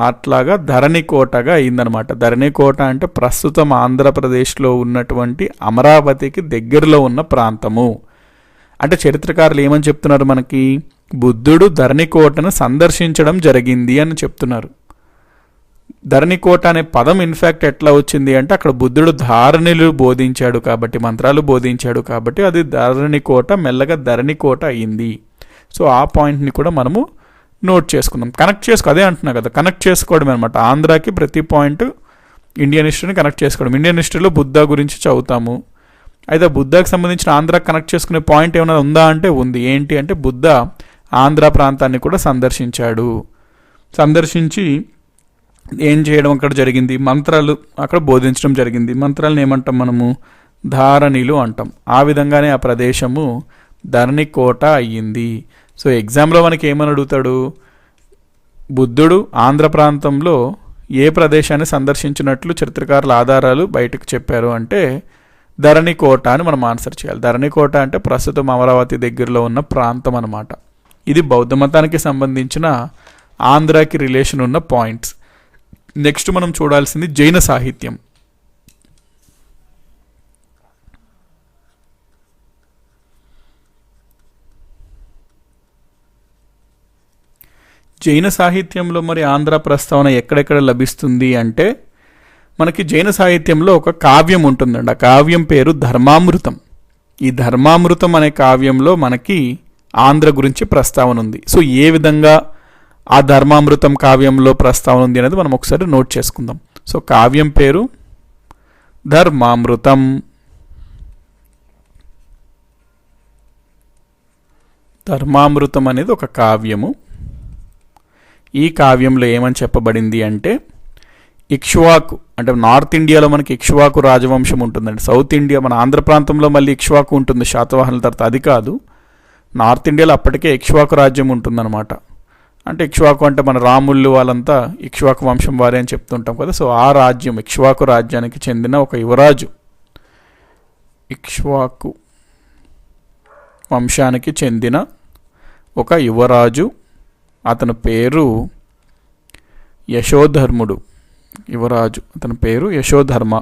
అట్లాగా ధరణి కోటగా అయిందనమాట. ధరణి కోట అంటే ప్రస్తుతం ఆంధ్రప్రదేశ్లో ఉన్నటువంటి అమరావతికి దగ్గరలో ఉన్న ప్రాంతము. అంటే చరిత్రకారులు ఏమని చెప్తున్నారు మనకి, బుద్ధుడు ధరణికోటను సందర్శించడం జరిగింది అని చెప్తున్నారు. ధరణికోట అనే పదం ఇన్ఫ్యాక్ట్ ఎట్లా వచ్చింది అంటే అక్కడ బుద్ధుడు ధారణిలు బోధించాడు కాబట్టి, మంత్రాలు బోధించాడు కాబట్టి అది ధరణికోట మెల్లగా ధరణికోట అయ్యింది. సో ఆ పాయింట్ని కూడా మనము నోట్ చేసుకుందాం. అదే అంటున్నా కదా, కనెక్ట్ చేసుకోవడం అనమాట. ఆంధ్రాకి ప్రతి పాయింట్ ఇండియన్ హిస్టరీని కనెక్ట్ చేసుకోవడం. ఇండియన్ హిస్టరీలో బుద్ధ గురించి చదువుతాము. అయితే బుద్ధకి సంబంధించిన ఆంధ్రాకి కనెక్ట్ చేసుకునే పాయింట్ ఏమైనా ఉందా అంటే ఉంది. ఏంటి అంటే బుద్ధ ఆంధ్ర ప్రాంతాన్ని కూడా సందర్శించి ఏం చేయడం అక్కడ జరిగింది, మంత్రాలు అక్కడ బోధించడం జరిగింది. మంత్రాలను ఏమంటాం మనము, ధారణిలు అంటాం. ఆ విధంగానే ఆ ప్రదేశము ధరణికోట అయ్యింది. సో ఎగ్జామ్లో మనకి ఏమని అడుగుతాడు, బుద్ధుడు ఆంధ్ర ప్రాంతంలో ఏ ప్రదేశాన్ని సందర్శించినట్లు చరిత్రకారుల ఆధారాలు బయటకు చెప్పారు అంటే ధరణికోట అని మనం ఆన్సర్ చేయాలి. ధరణికోట అంటే ప్రస్తుతం అమరావతి దగ్గరలో ఉన్న ప్రాంతం అన్నమాట. ఇది బౌద్ధ మతానికి సంబంధించిన ఆంధ్రాకి రిలేషన్ ఉన్న పాయింట్స్. నెక్స్ట్ మనం చూడాల్సింది జైన సాహిత్యం. జైన సాహిత్యంలో మరి ఆంధ్ర ప్రస్తావన ఎక్కడెక్కడ లభిస్తుంది అంటే మనకి జైన సాహిత్యంలో ఒక కావ్యం ఉంటుందండి. ఆ కావ్యం పేరు ధర్మామృతం. ఈ ధర్మామృతం అనే కావ్యంలో మనకి ఆంధ్ర గురించి ప్రస్తావన ఉంది. సో ఏ విధంగా ఆ ధర్మామృతం కావ్యంలో ప్రస్తావన ఉంది అనేది మనం ఒకసారి నోట్ చేసుకుందాం. సో కావ్యం పేరు ధర్మామృతం. ధర్మామృతం అనేది ఒక కావ్యము. ఈ కావ్యంలో ఏమని చెప్పబడింది అంటే ఇక్ష్వాకు, అంటే నార్త్ ఇండియాలో మనకి ఇక్ష్వాకు రాజవంశం ఉంటుందండి. సౌత్ ఇండియా మన ఆంధ్ర ప్రాంతంలో మళ్ళీ ఇక్ష్వాకు ఉంటుంది శాతవాహనుల తర్వాత, అది కాదు. నార్త్ ఇండియాలో అప్పటికే ఇక్ష్వాకు రాజ్యం ఉంటుందన్నమాట. అంటే ఇక్ష్వాకు అంటే మన రాముళ్ళు వాళ్ళంతా ఇక్ష్వాకు వంశం వారే అని చెప్తుంటాం కదా. సో ఆ రాజ్యం ఇక్ష్వాకు రాజ్యానికి చెందిన ఒక యువరాజు, ఇక్ష్వాకు వంశానికి చెందిన ఒక యువరాజు, అతని పేరు యశోధర్ముడు. యువరాజు అతని పేరు యశోధర్మ.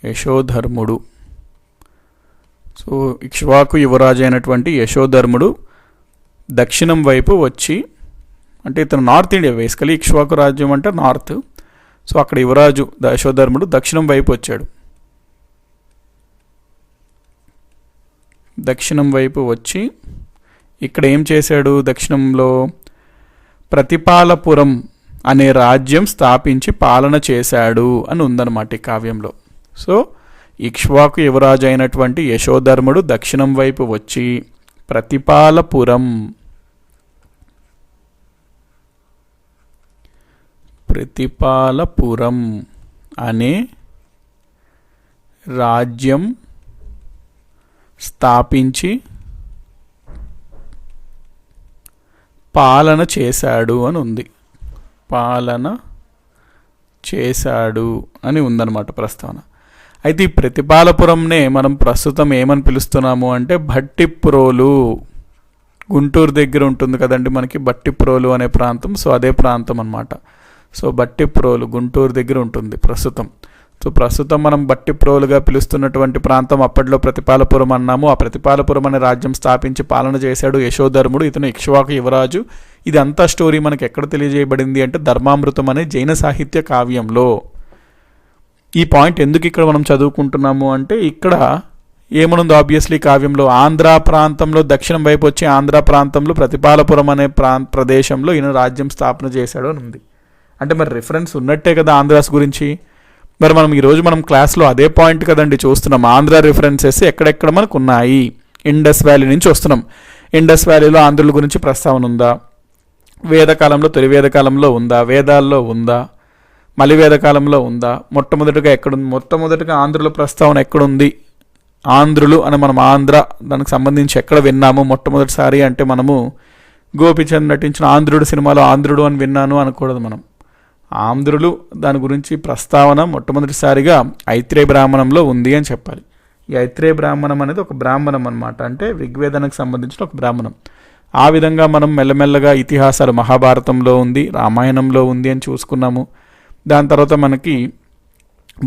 యశోధర్ముడు. సో ఇక్ష్వాకు యువరాజు అయినటువంటి యశోధర్ముడు దక్షిణం వైపు వచ్చి, అంటే ఇతను నార్త్ ఇండియా, బేసికలీ ఇక్ష్వాకు రాజ్యం అంటే నార్త్. సో అక్కడ యువరాజు యశోధర్ముడు దక్షిణం వైపు వచ్చాడు. దక్షిణం వైపు వచ్చి ఇక్కడ ఏం చేశాడు, దక్షిణంలో ప్రతిపాలపురం అనే రాజ్యం స్థాపించి పాలన చేశాడు అని ఉందన్నమాట ఈ కావ్యంలో. సో ఇక్ష్వాకు యువరాజు అయినటువంటి యశోధర్ముడు దక్షిణం వైపు వచ్చి ప్రతిపాలపురం అనే రాజ్యం స్థాపించి పాలన చేశాడు అని ఉంది. పాలన చేశాడు అని ఉందన్నమాట ప్రస్తావన. అయితే ఈ ప్రతిపాలపురంనే మనం ప్రస్తుతం ఏమని పిలుస్తున్నాము అంటే భట్టిప్రోలు. గుంటూరు దగ్గర ఉంటుంది కదండి మనకి భట్టిప్రోలు అనే ప్రాంతం. సో అదే ప్రాంతం అన్నమాట. సో భట్టిప్రోలు గుంటూరు దగ్గర ఉంటుంది ప్రస్తుతం. సో ప్రస్తుతం మనం భట్టిప్రోలుగా పిలుస్తున్నటువంటి ప్రాంతం అప్పట్లో ప్రతిపాలపురం అన్నాము. ఆ ప్రతిపాలపురం అనే రాజ్యం స్థాపించి పాలన చేశాడు యశోధర్ముడు. ఇతను ఇక్ష్వాకు యువరాజు. ఇది అంతా స్టోరీ మనకి ఎక్కడ తెలియజేయబడింది అంటే ధర్మామృతం అనే జైన సాహిత్య కావ్యంలో. ఈ పాయింట్ ఎందుకు ఇక్కడ మనం చదువుకుంటున్నాము అంటే ఇక్కడ ఏమనుంది, ఆబ్వియస్లీ కావ్యంలో ఆంధ్ర ప్రాంతంలో దక్షిణం వైపు వచ్చి ఆంధ్ర ప్రాంతంలో ప్రతిపాలపురం అనే ప్రదేశంలో ఈయన రాజ్యం స్థాపన చేశాడు అని ఉంది. అంటే మరి రిఫరెన్స్ ఉన్నట్టే కదా ఆంధ్రాస్ గురించి. మరి మనం ఈరోజు క్లాస్లో అదే పాయింట్ కదండి చూస్తున్నాం. ఆంధ్ర రిఫరెన్సెస్ ఎక్కడెక్కడ మనకు ఉన్నాయి. ఇండస్ వ్యాలీ నుంచి వస్తున్నాం. ఇండస్ వ్యాలీలో ఆంధ్రుల గురించి ప్రస్తావన ఉందా, వేదకాలంలో, తొలి వేదకాలంలో ఉందా, వేదాల్లో ఉందా, మలి వేదకాలంలో ఉందా, మొట్టమొదటిగా ఎక్కడుంది, మొట్టమొదటిగా ఆంధ్రుల ప్రస్తావన ఎక్కడుంది, ఆంధ్రులు అని మనం ఆంధ్ర దానికి సంబంధించి ఎక్కడ విన్నాము మొట్టమొదటిసారి అంటే మనము గోపిచంద్ నటించిన ఆంధ్రుడు సినిమాలో ఆంధ్రుడు అని విన్నాను అనకూడదు. మనం ఆంధ్రులు దాని గురించి ప్రస్తావన మొట్టమొదటిసారిగా ఐత్రేయ బ్రాహ్మణంలో ఉంది అని చెప్పాలి. ఈ ఐత్రేయ బ్రాహ్మణం అనేది ఒక బ్రాహ్మణం అనమాట, అంటే ఋగ్వేదానికి సంబంధించిన ఒక బ్రాహ్మణం. ఆ విధంగా మనం మెల్లమెల్లగా ఇతిహాసాలు మహాభారతంలో ఉంది, రామాయణంలో ఉంది అని చూసుకున్నాము. దాని తర్వాత మనకి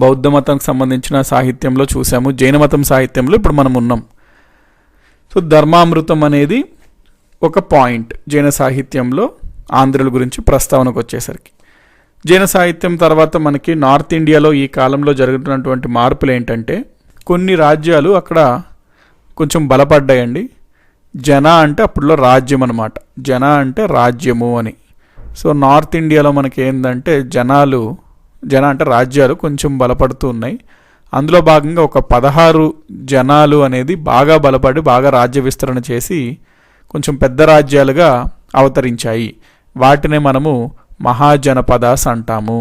బౌద్ధ మతంకి సంబంధించిన సాహిత్యంలో చూసాము, జైన మతం సాహిత్యంలో ఇప్పుడు మనం ఉన్నాం. సో ధర్మామృతం అనేది ఒక పాయింట్ జైన సాహిత్యంలో ఆంధ్రుల గురించి ప్రస్తావనకు వచ్చేసరికి. జైన సాహిత్యం తర్వాత మనకి నార్త్ ఇండియాలో ఈ కాలంలో జరుగుతున్నటువంటి మార్పులు ఏంటంటే కొన్ని రాజ్యాలు అక్కడ కొంచెం బలపడ్డాయండి. జన అంటే అప్పుడులో రాజ్యం అనమాట, జన అంటే రాజ్యము అని. సో నార్త్ ఇండియాలో మనకి ఏంటంటే జన అంటే రాజ్యాలు కొంచెం బలపడుతూ ఉన్నాయి. అందులో భాగంగా ఒక 16 జనాలు అనేది బాగా బలపడి బాగా రాజ్య విస్తరణ చేసి కొంచెం పెద్ద రాజ్యాలుగా అవతరించాయి. వాటినే మనము మహాజనపదాస్ అంటాము.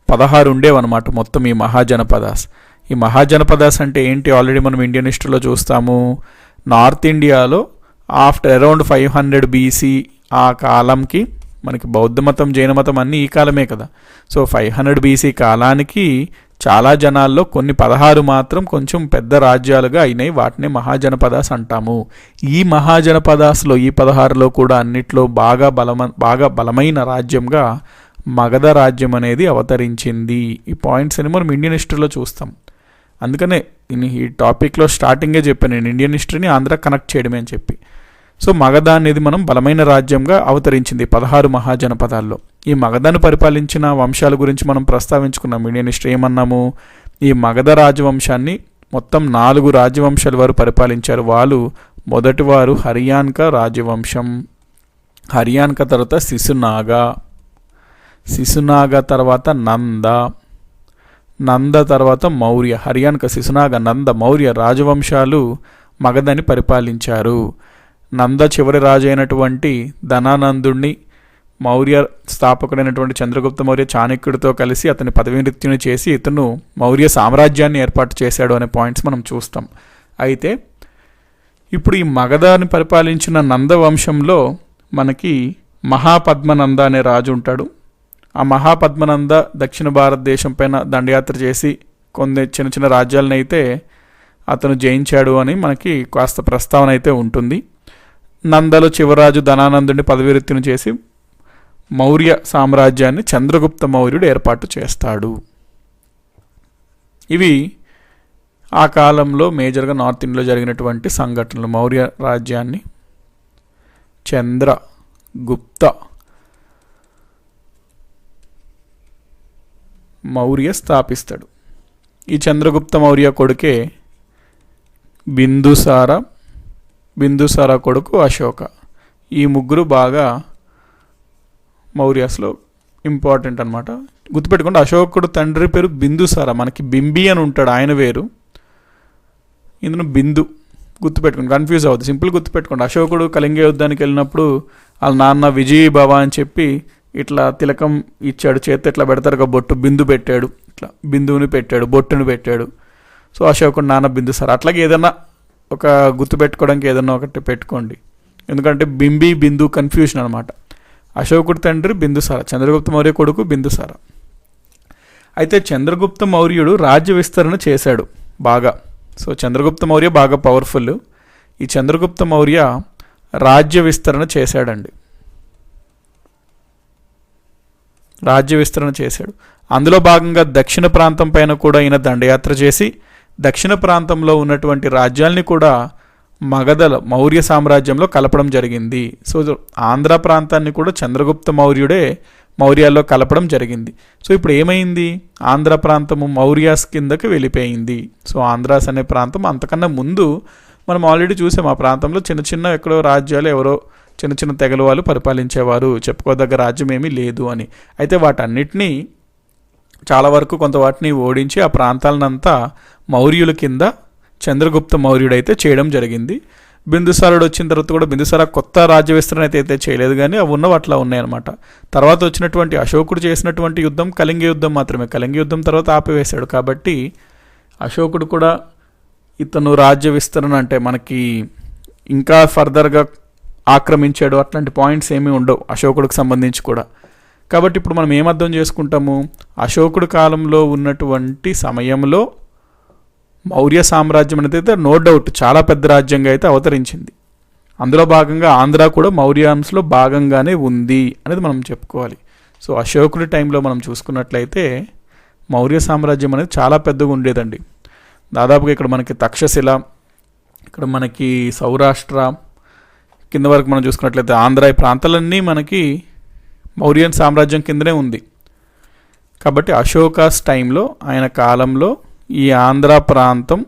16 ఉండేవన్నమాట మొత్తం ఈ మహాజనపదాస్. ఈ మహాజనపదాస్ అంటే ఏంటి, ఆల్రెడీ మనం ఇండియన్ హిస్టరీలో చూస్తాము. నార్త్ ఇండియాలో ఆఫ్టర్ అరౌండ్ 500 BC ఆ కాలంకి మనకి బౌద్ధ మతం, జైన మతం అన్నీ ఈ కాలమే కదా. సో 500 BC కాలానికి చాలా జనాల్లో కొన్ని 16 మాత్రం కొంచెం పెద్ద రాజ్యాలుగా అయినాయి. వాటిని మహాజనపదాస్ అంటాము. ఈ మహాజనపదాస్లో ఈ 16లో కూడా అన్నిట్లో బాగా బలమైన రాజ్యంగా మగధ రాజ్యం అనేది అవతరించింది. ఈ పాయింట్స్ అని మనం ఇండియన్ హిస్టరీలో చూస్తాం. అందుకనే ఈ టాపిక్లో స్టార్టింగే చెప్పాను నేను, ఇండియన్ హిస్టరీని ఆంధ్ర కనెక్ట్ చేయడమే అని చెప్పి. సో మగధ అనేది మనం బలమైన రాజ్యంగా అవతరించింది 16 మహాజనపదాల్లో. ఈ మగధను పరిపాలించిన వంశాల గురించి మనం ప్రస్తావించుకున్నాం ఇండియన్ హిస్టరీ. ఏమన్నాము, ఈ మగధ రాజవంశాన్ని మొత్తం 4 రాజవంశాల వారు పరిపాలించారు. వాళ్ళు మొదటివారు హర్యాన్క రాజవంశం, హర్యాన్క తర్వాత శిశునాగ తర్వాత నంద తర్వాత మౌర్య. హర్యాన్క, శిశునాగ, నంద, మౌర్య రాజవంశాలు మగధని పరిపాలించారు. నంద చివరి రాజు అయినటువంటి ధనానందుణ్ణి మౌర్య స్థాపకుడైనటువంటి చంద్రగుప్త మౌర్య చాణక్యుడితో కలిసి అతని పదవీనృత్యుని చేసి ఇతను మౌర్య సామ్రాజ్యాన్ని ఏర్పాటు చేశాడు అనే పాయింట్స్ మనం చూస్తాం. అయితే ఇప్పుడు ఈ మగధని పరిపాలించిన నంద వంశంలో మనకి మహాపద్మనంద అనే రాజు ఉంటాడు. ఆ మహాపద్మనంద దక్షిణ భారతదేశం పైన దండయాత్ర చేసి కొన్ని చిన్న చిన్న రాజ్యాలను అయితే అతను జయించాడు అని మనకి కాస్త ప్రస్తావన అయితే ఉంటుంది. నందలో చివరాజు ధనానందుని పదవీవృత్తిని చేసి మౌర్య సామ్రాజ్యాన్ని చంద్రగుప్త మౌర్యుడు ఏర్పాటు చేస్తాడు. ఇవి ఆ కాలంలో మేజర్గా నార్త్ ఇండియాలో జరిగినటువంటి సంఘటనలు. మౌర్య రాజ్యాన్ని చంద్రగుప్త మౌర్య స్థాపిస్తాడు. ఈ చంద్రగుప్త మౌర్య కొడుకే బిందుసార కొడుకు అశోక. ఈ ముగ్గురు బాగా మౌర్యాస్లో ఇంపార్టెంట్ అనమాట. గుర్తుపెట్టుకోండి, అశోకుడు తండ్రి పేరు బిందుసార. మనకి బింబి అని ఉంటాడు, ఆయన వేరు. ఇందులో బిందు గుర్తుపెట్టుకోండి, కన్ఫ్యూజ్ అవుతుంది. సింపుల్ గుర్తుపెట్టుకోండి. అశోకుడు కళింగ యుద్ధానికి వెళ్ళినప్పుడు వాళ్ళ నాన్న విజయీ భవ అని చెప్పి ఇట్లా తిలకం ఇచ్చాడు, చేతి ఇట్లా పెడతారు బొట్టు, బిందు పెట్టాడు, ఇట్లా బిందువుని పెట్టాడు, బొట్టుని పెట్టాడు. సో అశోకుడు నాన్న బిందుసార. అట్లాగే ఏదన్నా ఒక గుర్తుపెట్టుకోవడానికి ఏదన్నా ఒకటి పెట్టుకోండి, ఎందుకంటే బిందు కన్ఫ్యూషన్ అనమాట. అశోకుడు తండ్రి బిందుసార, చంద్రగుప్త మౌర్య కొడుకు బిందుసార. అయితే చంద్రగుప్త మౌర్యుడు రాజ్య విస్తరణ చేశాడు బాగా. సో చంద్రగుప్త మౌర్య బాగా పవర్ఫుల్. ఈ చంద్రగుప్త మౌర్య రాజ్య విస్తరణ చేశాడండి, రాజ్య విస్తరణ చేశాడు. అందులో భాగంగా దక్షిణ ప్రాంతం పైన కూడా ఈయన దండయాత్ర చేసి దక్షిణ ప్రాంతంలో ఉన్నటువంటి రాజ్యాల్ని కూడా మౌర్య సామ్రాజ్యంలో కలపడం జరిగింది. సో ఆంధ్ర ప్రాంతాన్ని కూడా చంద్రగుప్త మౌర్యుడే మౌర్యాల్లో కలపడం జరిగింది. సో ఇప్పుడు ఏమైంది, ఆంధ్ర ప్రాంతము మౌర్యాస్ కిందకి వెళ్ళిపోయింది. సో ఆంధ్రాస్ అనే ప్రాంతం అంతకన్నా ముందు మనం ఆల్రెడీ చూసాం. ఆ ప్రాంతంలో చిన్న చిన్న ఎక్కడో రాజ్యాలు ఎవరో చిన్న చిన్న తెగల వాళ్ళు పరిపాలించేవారు, చెప్పుకోదగ్గ రాజ్యం ఏమీ లేదు అని. అయితే వాటన్నిటినీ చాలా వరకు కొంత వాటిని ఓడించి ఆ ప్రాంతాలనంతా మౌర్యుల కింద చంద్రగుప్త మౌర్యుడైతే చేయడం జరిగింది. బిందుసారుడు వచ్చిన తర్వాత కూడా బిందుసార కొత్త రాజ్య విస్తరణ అయితే చేయలేదు, కానీ అవి ఉన్నవి అట్లా ఉన్నాయన్నమాట. తర్వాత వచ్చినటువంటి అశోకుడు చేసినటువంటి యుద్ధం కళింగ యుద్ధం మాత్రమే. కళింగ యుద్ధం తర్వాత ఆపివేశాడు. కాబట్టి అశోకుడు కూడా ఇతను రాజ్య విస్తరణ అంటే మనకి ఇంకా ఫర్దర్గా ఆక్రమించాడు అట్లాంటి పాయింట్స్ ఏమీ ఉండవు అశోకుడికి సంబంధించి కూడా. కాబట్టి ఇప్పుడు మనం ఏం అర్థం చేసుకుంటాము, అశోకుడి కాలంలో ఉన్నటువంటి సమయంలో మౌర్య సామ్రాజ్యం అనేది అయితే నో డౌట్ చాలా పెద్ద రాజ్యంగా అయితే అవతరించింది. అందులో భాగంగా ఆంధ్ర కూడా మౌర్యాన్స్లో భాగంగానే ఉంది అనేది మనం చెప్పుకోవాలి. సో అశోకుడి టైంలో మనం చూసుకున్నట్లయితే మౌర్య సామ్రాజ్యం అనేది చాలా పెద్దగా ఉండేదండి. దాదాపుగా ఇక్కడ మనకి తక్షశిల, ఇక్కడ మనకి సౌరాష్ట్ర కింద వరకు మనం చూసుకున్నట్లయితే ఆంధ్ర ఈ ప్రాంతాలన్నీ మనకి మౌర్యన్ సామ్రాజ్యం కిందనే ఉంది. కాబట్టి అశోకాస్ టైంలో ఆయన కాలంలో ఈ ఆంధ్ర ప్రాంతం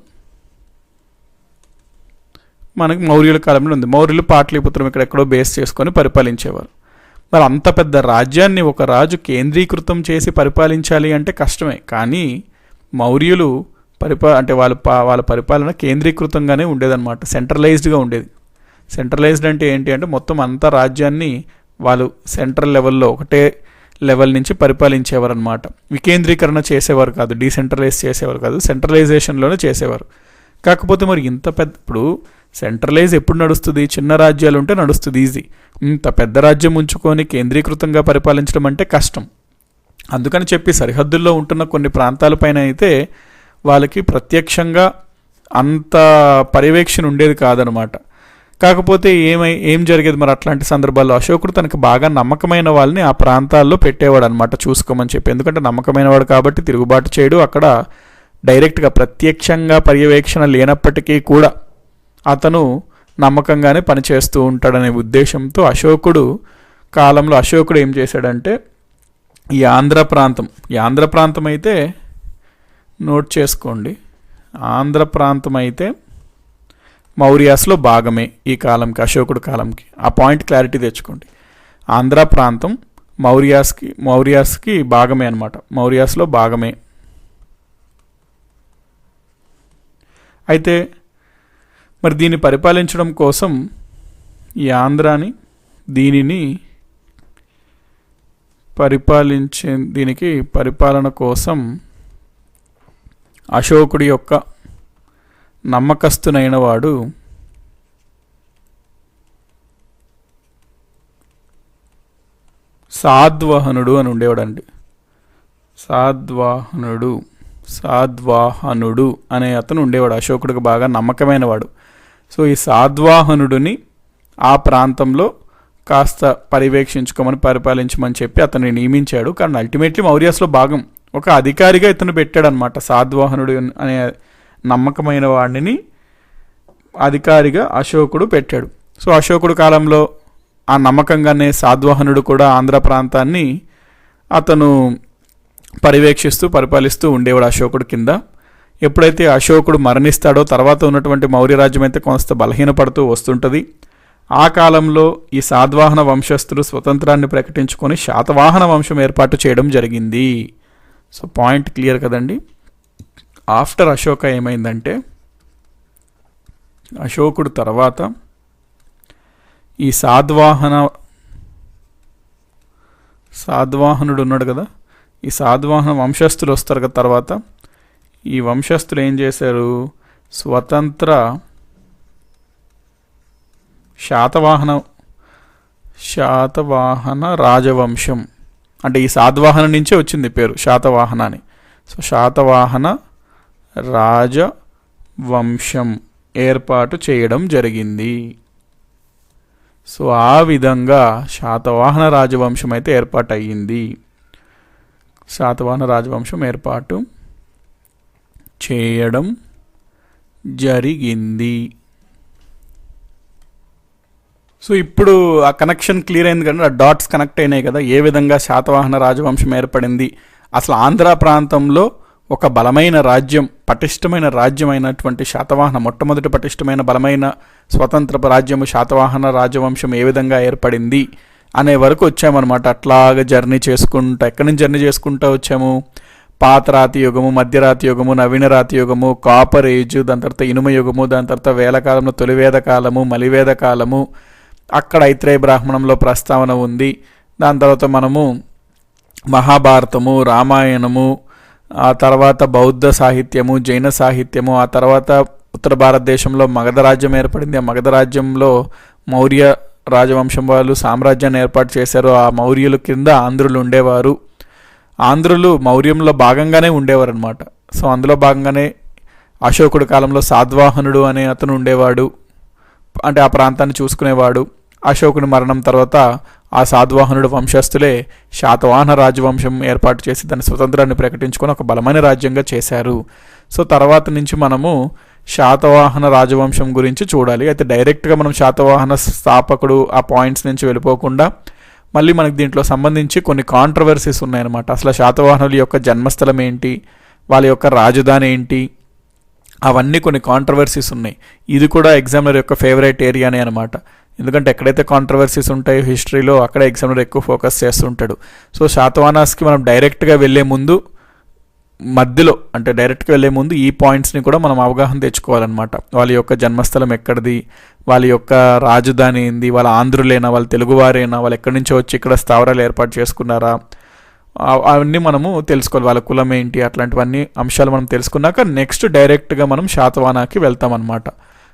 మనకి మౌర్యుల కాలంలో ఉంది. మౌర్యులు పాటలీపుత్రం ఇక్కడెక్కడో బేస్ చేసుకొని పరిపాలించేవారు. మరి అంత పెద్ద రాజ్యాన్ని ఒక రాజు కేంద్రీకృతం చేసి పరిపాలించాలి అంటే కష్టమే. కానీ మౌర్యులు అంటే వాళ్ళ పరిపాలన కేంద్రీకృతంగానే ఉండేదన్నమాట, సెంట్రలైజ్డ్గా ఉండేది. సెంట్రలైజ్డ్ అంటే ఏంటి అంటే మొత్తం అంత రాజ్యాన్ని వాళ్ళు సెంట్రల్ లెవెల్లో ఒకటే లెవెల్ నుంచి పరిపాలించేవారు అనమాట. వికేంద్రీకరణ చేసేవారు కాదు, డీసెంట్రలైజ్ చేసేవారు కాదు, సెంట్రలైజేషన్లోనే చేసేవారు. కాకపోతే మరి ఇంత పెద్ద ఇప్పుడు సెంట్రలైజ్ ఎప్పుడు నడుస్తుంది, చిన్న రాజ్యాలు ఉంటే నడుస్తుంది ఈజీ. ఇంత పెద్ద రాజ్యం ఉంచుకొని కేంద్రీకృతంగా పరిపాలించడం అంటే కష్టం. అందుకని చెప్పి సరిహద్దుల్లో ఉంటున్న కొన్ని ప్రాంతాలపైన అయితే వాళ్ళకి ప్రత్యక్షంగా అంత పర్యవేక్షణ ఉండేది కాదనమాట. కాకపోతే ఏం జరిగేది మరి అట్లాంటి సందర్భాల్లో, అశోకుడు తనకు బాగా నమ్మకమైన వాళ్ళని ఆ ప్రాంతాల్లో పెట్టేవాడు అనమాట చూసుకోమని చెప్పి. ఎందుకంటే నమ్మకమైన వాడు కాబట్టి తిరుగుబాటు చేయడు. అక్కడ డైరెక్ట్గా ప్రత్యక్షంగా పర్యవేక్షణ లేనప్పటికీ కూడా అతను నమ్మకంగానే పనిచేస్తూ ఉంటాడనే ఉద్దేశంతో అశోకుడు కాలంలో అశోకుడు ఏం చేశాడంటే ఈ ఆంధ్ర ప్రాంతం అయితే నోట్ చేసుకోండి, ఆంధ్ర ప్రాంతం అయితే మౌర్యాస్లో భాగమే ఈ కాలంకి, అశోకుడు కాలంకి. ఆ పాయింట్ క్లారిటీ తెచ్చుకోండి. ఆంధ్ర ప్రాంతం మౌర్యాస్కి భాగమే అనమాట, మౌర్యాస్లో భాగమే. అయితే మరి దీన్ని పరిపాలించడం కోసం ఈ ఆంధ్రాని దీనికి పరిపాలన కోసం అశోకుడి యొక్క నమ్మకస్తునైన వాడు సాద్వాహనుడు అని ఉండేవాడండి. సాద్వాహనుడు అనే అతను ఉండేవాడు, అశోకుడికి బాగా నమ్మకమైన వాడు. సో ఈ సాద్వాహనుడిని ఆ ప్రాంతంలో కాస్త పర్యవేక్షించుకోమని పరిపాలించమని చెప్పి అతన్ని నియమించాడు. కానీ అల్టిమేట్లీ మౌర్యాస్లో భాగం ఒక అధికారిగా ఇతను పెట్టాడనమాట. సాద్వాహనుడు అనే నమ్మకమైన వాడిని అధికారిగా అశోకుడు పెట్టాడు. సో అశోకుడు కాలంలో ఆ నమ్మకంగానే సాద్వాహనుడు కూడా ఆంధ్ర ప్రాంతాన్ని అతను పరిపాలిస్తూ ఉండేవాడు అశోకుడు కింద. ఎప్పుడైతే అశోకుడు మరణిస్తాడో తర్వాత ఉన్నటువంటి మౌర్య రాజ్యం అయితే కొంత బలహీనపడుతూ వస్తుంటుంది. ఆ కాలంలో ఈ సాద్వాహన వంశస్థులు స్వతంత్రాన్ని ప్రకటించుకొని శాతవాహన వంశం ఏర్పాటు చేయడం జరిగింది. సో పాయింట్ క్లియర్ కదండి. ఆఫ్టర్ అశోక ఏమైందంటే అశోకుడు తర్వాత ఈ సాద్వాహనుడు ఉన్నాడు కదా, ఈ సాద్వాహన వంశస్థులు వస్తారు కదా తర్వాత. ఈ వంశస్థులు ఏం చేశారు, స్వతంత్ర శాతవాహన రాజవంశం, అంటే ఈ సాద్వాహన నుంచే వచ్చింది పేరు శాతవాహన అని. సో శాతవాహన రాజవంశం ఏర్పాటు చేయడం జరిగింది. సో ఆ విధంగా శాతవాహన రాజవంశం అయితే ఏర్పాటు అయ్యింది. శాతవాహన రాజవంశం ఏర్పాటు చేయడం జరిగింది. సో ఇప్పుడు ఆ కనెక్షన్ క్లియర్ అయింది కదా, ఆ డాట్స్ కనెక్ట్ అయినాయి కదా, ఏ విధంగా శాతవాహన రాజవంశం ఏర్పడింది. అసలు ఆంధ్ర ప్రాంతంలో ఒక బలమైన రాజ్యం, పటిష్టమైన రాజ్యం అయినటువంటి శాతవాహన, మొట్టమొదటి పటిష్టమైన బలమైన స్వతంత్ర రాజ్యము శాతవాహన రాజవంశం ఏ విధంగా ఏర్పడింది అనే వరకు వచ్చామన్నమాట. అట్లాగా ఎక్కడి నుంచి జర్నీ చేసుకుంటూ వచ్చాము, పాతరాతి యుగము, మధ్యరాతి యుగము, నవీన రాతి యుగము, కాపర్ ఏజ్, దాని తర్వాత ఇనుమ యుగము, దాని తర్వాత వేలకాలంలో తొలివేద కాలము, మలివేద కాలము, అక్కడ ఐత్రేయ బ్రాహ్మణంలో ప్రస్తావన ఉంది. దాని తర్వాత మనము మహాభారతము, రామాయణము, ఆ తర్వాత బౌద్ధ సాహిత్యము, జైన సాహిత్యము, ఆ తర్వాత ఉత్తర భారతదేశంలో మగధ రాజ్యం ఏర్పడింది. ఆ మగధ రాజ్యంలో మౌర్య రాజవంశం వాళ్ళు సామ్రాజ్యాన్ని ఏర్పాటు చేశారు. ఆ మౌర్యుల కింద ఆంధ్రులు ఉండేవారు. ఆంధ్రులు మౌర్యంలో భాగంగానే ఉండేవారు అనమాట. సో అందులో భాగంగానే అశోకుడి కాలంలో శాతవాహనుడు అనే అతను ఉండేవాడు, అంటే ఆ ప్రాంతాన్ని చూసుకునేవాడు. అశోకుని మరణం తర్వాత ఆ శాతవాహనుడు వంశస్థులే శాతవాహన రాజవంశం ఏర్పాటు చేసి దాని స్వతంత్రాన్ని ప్రకటించుకొని ఒక బలమైన రాజ్యంగా చేశారు. సో తర్వాత నుంచి మనము శాతవాహన రాజవంశం గురించి చూడాలి. అయితే డైరెక్ట్గా మనం శాతవాహన స్థాపకుడు ఆ పాయింట్స్ నుంచి వెళ్ళిపోకుండా మళ్ళీ మనకి దీంట్లో సంబంధించి కొన్ని కాంట్రవర్సీస్ ఉన్నాయన్నమాట. అసలు శాతవాహనుల యొక్క జన్మస్థలం ఏంటి, వాళ్ళ యొక్క రాజధాని ఏంటి, అవన్నీ కొన్ని కాంట్రవర్సీస్ ఉన్నాయి. ఇది కూడా ఎగ్జామినర్ యొక్క ఫేవరెట్ ఏరియానే అనమాట. ఎందుకంటే ఎక్కడైతే కాంట్రవర్సీస్ ఉంటాయో హిస్టరీలో అక్కడ ఎగ్జామినర్ ఎక్కువ ఫోకస్ చేస్తుంటాడు. సో శాతవాహనాస్కి మనం డైరెక్ట్గా వెళ్ళే ముందు మధ్యలో, అంటే డైరెక్ట్గా వెళ్ళే ముందు ఈ పాయింట్స్ని కూడా మనం అవగాహన తెచ్చుకోవాలన్నమాట. వాళ్ళ యొక్క జన్మస్థలం ఎక్కడిది, వాళ్ళ యొక్క రాజధాని ఏంది, వాళ్ళ ఆంధ్రులేనా, వాళ్ళ తెలుగువారేనా, వాళ్ళు ఎక్కడి నుంచో వచ్చి ఇక్కడ స్థావరాలు ఏర్పాటు చేసుకున్నారా, అవన్నీ మనము తెలుసుకోవాలి. వాళ్ళ కులం ఏంటి, అట్లాంటివన్నీ అంశాలు మనం తెలుసుకున్నాక నెక్స్ట్ డైరెక్ట్గా మనం శాతవాహనాకి వెళ్తామన్నమాట.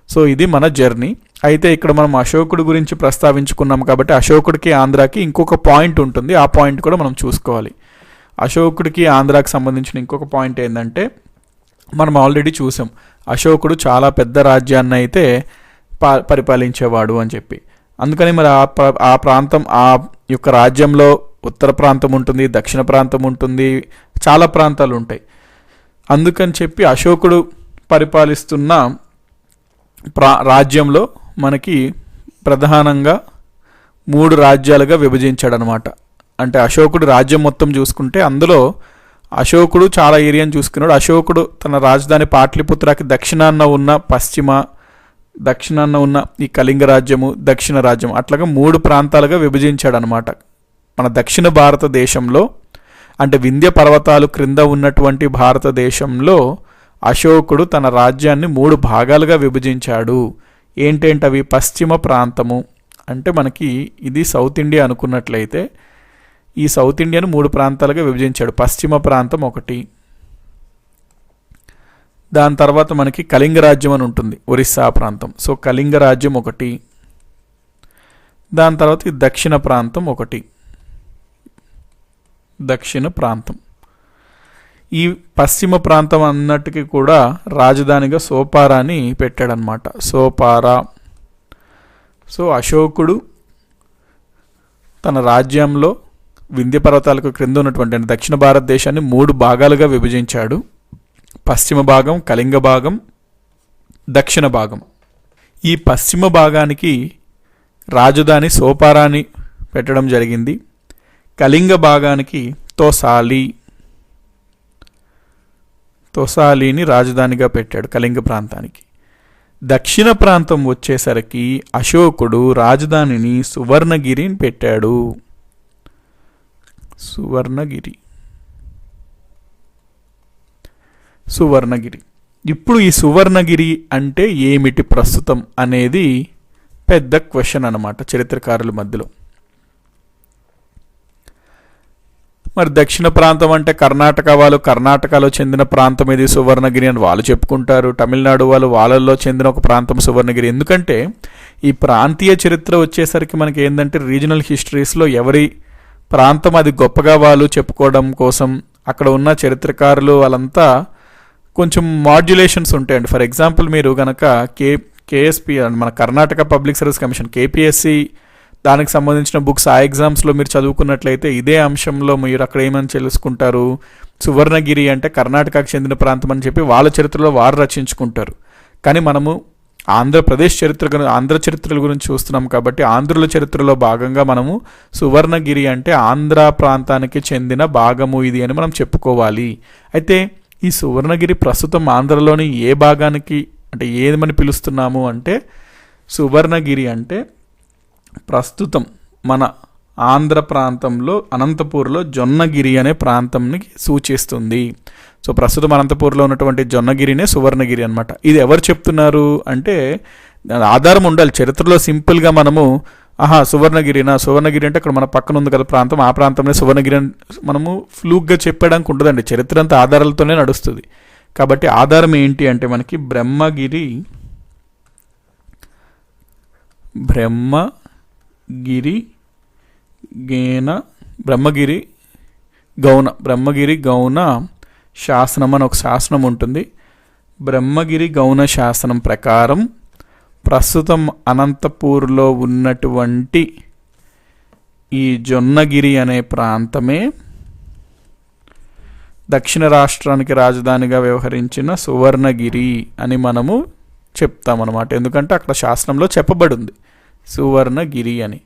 సో ఇది మన జర్నీ. అయితే ఇక్కడ మనం అశోకుడు గురించి ప్రస్తావించుకున్నాం కాబట్టి అశోకుడికి ఆంధ్రాకి ఇంకొక పాయింట్ ఉంటుంది. ఆ పాయింట్ కూడా మనం చూసుకోవాలి. అశోకుడికి ఆంధ్రాకి సంబంధించిన ఇంకొక పాయింట్ ఏంటంటే, మనం ఆల్రెడీ చూసాం అశోకుడు చాలా పెద్ద రాజ్యాన్ని అయితే పరిపాలించేవాడు అని చెప్పి. అందుకని మరి ఆ ప్రాంతం, ఆ యొక్క రాజ్యంలో ఉత్తర ప్రాంతం ఉంటుంది, దక్షిణ ప్రాంతం ఉంటుంది, చాలా ప్రాంతాలు ఉంటాయి. అందుకని చెప్పి అశోకుడు పరిపాలిస్తున్న రాజ్యంలో మనకి ప్రధానంగా 3 రాజ్యాలుగా విభజించాడనమాట. అంటే అశోకుడు రాజ్యం మొత్తం చూసుకుంటే అందులో అశోకుడు చాలా ఏరియాని చూసుకున్నాడు. అశోకుడు తన రాజధాని పాట్లిపుత్రకి దక్షిణాన ఉన్న ఈ కళింగ రాజ్యము, దక్షిణ రాజ్యం, అట్లాగా 3 ప్రాంతాలుగా విభజించాడనమాట. మన దక్షిణ భారతదేశంలో, అంటే వింధ్య పర్వతాలు క్రింద ఉన్నటువంటి భారతదేశంలో అశోకుడు తన రాజ్యాన్ని 3 భాగాలుగా విభజించాడు. ఏంటేంటవి? పశ్చిమ ప్రాంతము, అంటే మనకి ఇది సౌత్ ఇండియా అనుకున్నట్లయితే ఈ సౌత్ ఇండియాను 3 ప్రాంతాలుగా విభజించాడు. పశ్చిమ ప్రాంతం ఒకటి, దాని తర్వాత మనకి కళింగ రాజ్యం అని ఉంటుంది, ఒరిస్సా ప్రాంతం. సో కళింగ రాజ్యం ఒకటి, దాని తర్వాత ఈ దక్షిణ ప్రాంతం ఒకటి, దక్షిణ ప్రాంతం. ఈ పశ్చిమ ప్రాంతం అన్నట్టుకి కూడా రాజధానిగా సోపారాని పెట్టాడనమాట. సోపారా. సో అశోకుడు తన రాజ్యంలో వింధ్య పర్వతాలకు క్రింద ఉన్నటువంటి దక్షిణ భారతదేశాన్ని 3 భాగాలుగా విభజించాడు. పశ్చిమ భాగం, కళింగ భాగం, దక్షిణ భాగం. ఈ పశ్చిమ భాగానికి రాజధాని సోపారాని పెట్టడం జరిగింది. కళింగ భాగానికి తొసాలిని రాజధానిగా పెట్టాడు కళింగ ప్రాంతానికి. దక్షిణ ప్రాంతం వచ్చేసరికి అశోకుడు రాజధానిని సువర్ణగిరిని పెట్టాడు. సువర్ణగిరి. ఇప్పుడు ఈ సువర్ణగిరి అంటే ఏమిటి ప్రస్తుతం అనేది పెద్ద క్వశ్చన్ అన్నమాట చరిత్రకారుల మధ్యలో. మరి దక్షిణ ప్రాంతం అంటే కర్ణాటక వాళ్ళు, కర్ణాటకలో చెందిన ప్రాంతం ఇది సువర్ణగిరి అని వాళ్ళు చెప్పుకుంటారు. తమిళనాడు వాళ్ళు వాళ్ళల్లో చెందిన ఒక ప్రాంతం సువర్ణగిరి. ఎందుకంటే ఈ ప్రాంతీయ చరిత్ర వచ్చేసరికి మనకి ఏంటంటే రీజనల్ హిస్టరీస్లో ఎవరి ప్రాంతం అది గొప్పగా వాళ్ళు చెప్పుకోవడం కోసం అక్కడ ఉన్న చరిత్రకారులు వాళ్ళంతా కొంచెం మాడ్యులేషన్స్ ఉంటాయండి. ఫర్ ఎగ్జాంపుల్ మీరు కనుక కేఎస్పి మన కర్ణాటక పబ్లిక్ సర్వీస్ కమిషన్ కేపీఎస్సి దానికి సంబంధించిన బుక్స్ ఆ ఎగ్జామ్స్లో మీరు చదువుకున్నట్లయితే ఇదే అంశంలో మీరు అక్కడ ఏమని తెలుసుకుంటారు, సువర్ణగిరి అంటే కర్ణాటకకు చెందిన ప్రాంతం అని చెప్పి వాళ్ళ చరిత్రలో వారు రచించుకుంటారు. కానీ మనము ఆంధ్ర చరిత్రల గురించి చూస్తున్నాం కాబట్టి ఆంధ్రుల చరిత్రలో భాగంగా మనము సువర్ణగిరి అంటే ఆంధ్ర ప్రాంతానికి చెందిన భాగము ఇది అని మనం చెప్పుకోవాలి. అయితే ఈ సువర్ణగిరి ప్రస్తుతం ఆంధ్రలోని ఏ భాగానికి అంటే ఏమని పిలుస్తున్నాము అంటే సువర్ణగిరి అంటే ప్రస్తుతం మన ఆంధ్ర ప్రాంతంలో అనంతపూర్లో జొన్నగిరి అనే ప్రాంతంని సూచిస్తుంది. సో ప్రస్తుతం అనంతపూర్లో ఉన్నటువంటి జొన్నగిరినే సువర్ణగిరి అనమాట. ఇది ఎవరు చెప్తున్నారు అంటే ఆధారం ఉండాలి. చరిత్రలో సింపుల్గా మనము సువర్ణగిరి అంటే అక్కడ మన పక్కన ఉంది కదా ప్రాంతం, ఆ ప్రాంతంలో సువర్ణగిరి అని మనము ఫ్లూక్గా చెప్పడానికి ఉండదండి. చరిత్ర అంతా ఆధారాలతోనే నడుస్తుంది. కాబట్టి ఆధారం ఏంటి అంటే మనకి బ్రహ్మగిరి గౌణ శాసనం అని ఒక శాసనం ఉంటుంది. బ్రహ్మగిరి గౌణ శాసనం ప్రకారం ప్రస్తుతం అనంతపూర్లో ఉన్నటువంటి ఈ జొన్నగిరి అనే ప్రాంతమే దక్షిణ రాష్ట్రానికి రాజధానిగా వ్యవహరించిన సువర్ణగిరి అని మనము చెప్తామన్నమాట. ఎందుకంటే అక్కడ శాసనంలో చెప్పబడి ఉంది సువర్ణగిరి అని.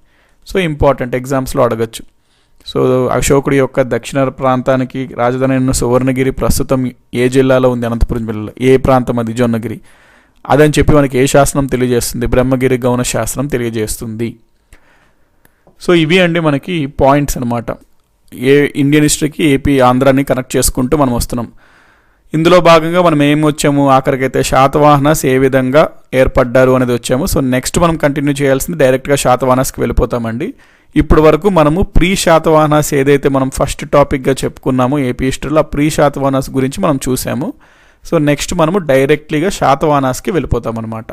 సో ఇంపార్టెంట్, ఎగ్జామ్స్లో అడగచ్చు. సో అశోకుడి యొక్క దక్షిణ ప్రాంతానికి రాజధాని అయిన సువర్ణగిరి ప్రస్తుతం ఏ జిల్లాలో ఉంది? అనంతపురం జిల్లాలో. ఏ ప్రాంతం అది? జొన్నగిరి. అదని చెప్పి మనకి ఏ శాసనం తెలియజేస్తుంది? బ్రహ్మగిరి గౌణ శాసనం తెలియజేస్తుంది. సో ఇవి అండి మనకి పాయింట్స్ అనమాట. ఇండియన్ హిస్టరీకి ఏపీ ఆంధ్రాని కనెక్ట్ చేసుకుంటూ మనం వస్తున్నాం. ఇందులో భాగంగా మనం ఏం వచ్చాము, ఆఖరికైతే శాతవాహనాస్ ఏ విధంగా ఏర్పడ్డారు అనేది వచ్చాము. సో నెక్స్ట్ మనం కంటిన్యూ చేయాల్సింది డైరెక్ట్గా శాతవాహనాస్కి వెళ్ళిపోతామండి. ఇప్పటి వరకు మనము ప్రీ శాతవాహనాస్ ఏదైతే మనం ఫస్ట్ టాపిక్గా చెప్పుకున్నామో ఏపీ హిస్టరీలో, ఆ ప్రీ శాతవాహనాస్ గురించి మనం చూసాము. సో నెక్స్ట్ మనము డైరెక్ట్లీగా శాతవాహనాస్కి వెళ్ళిపోతాం అనమాట.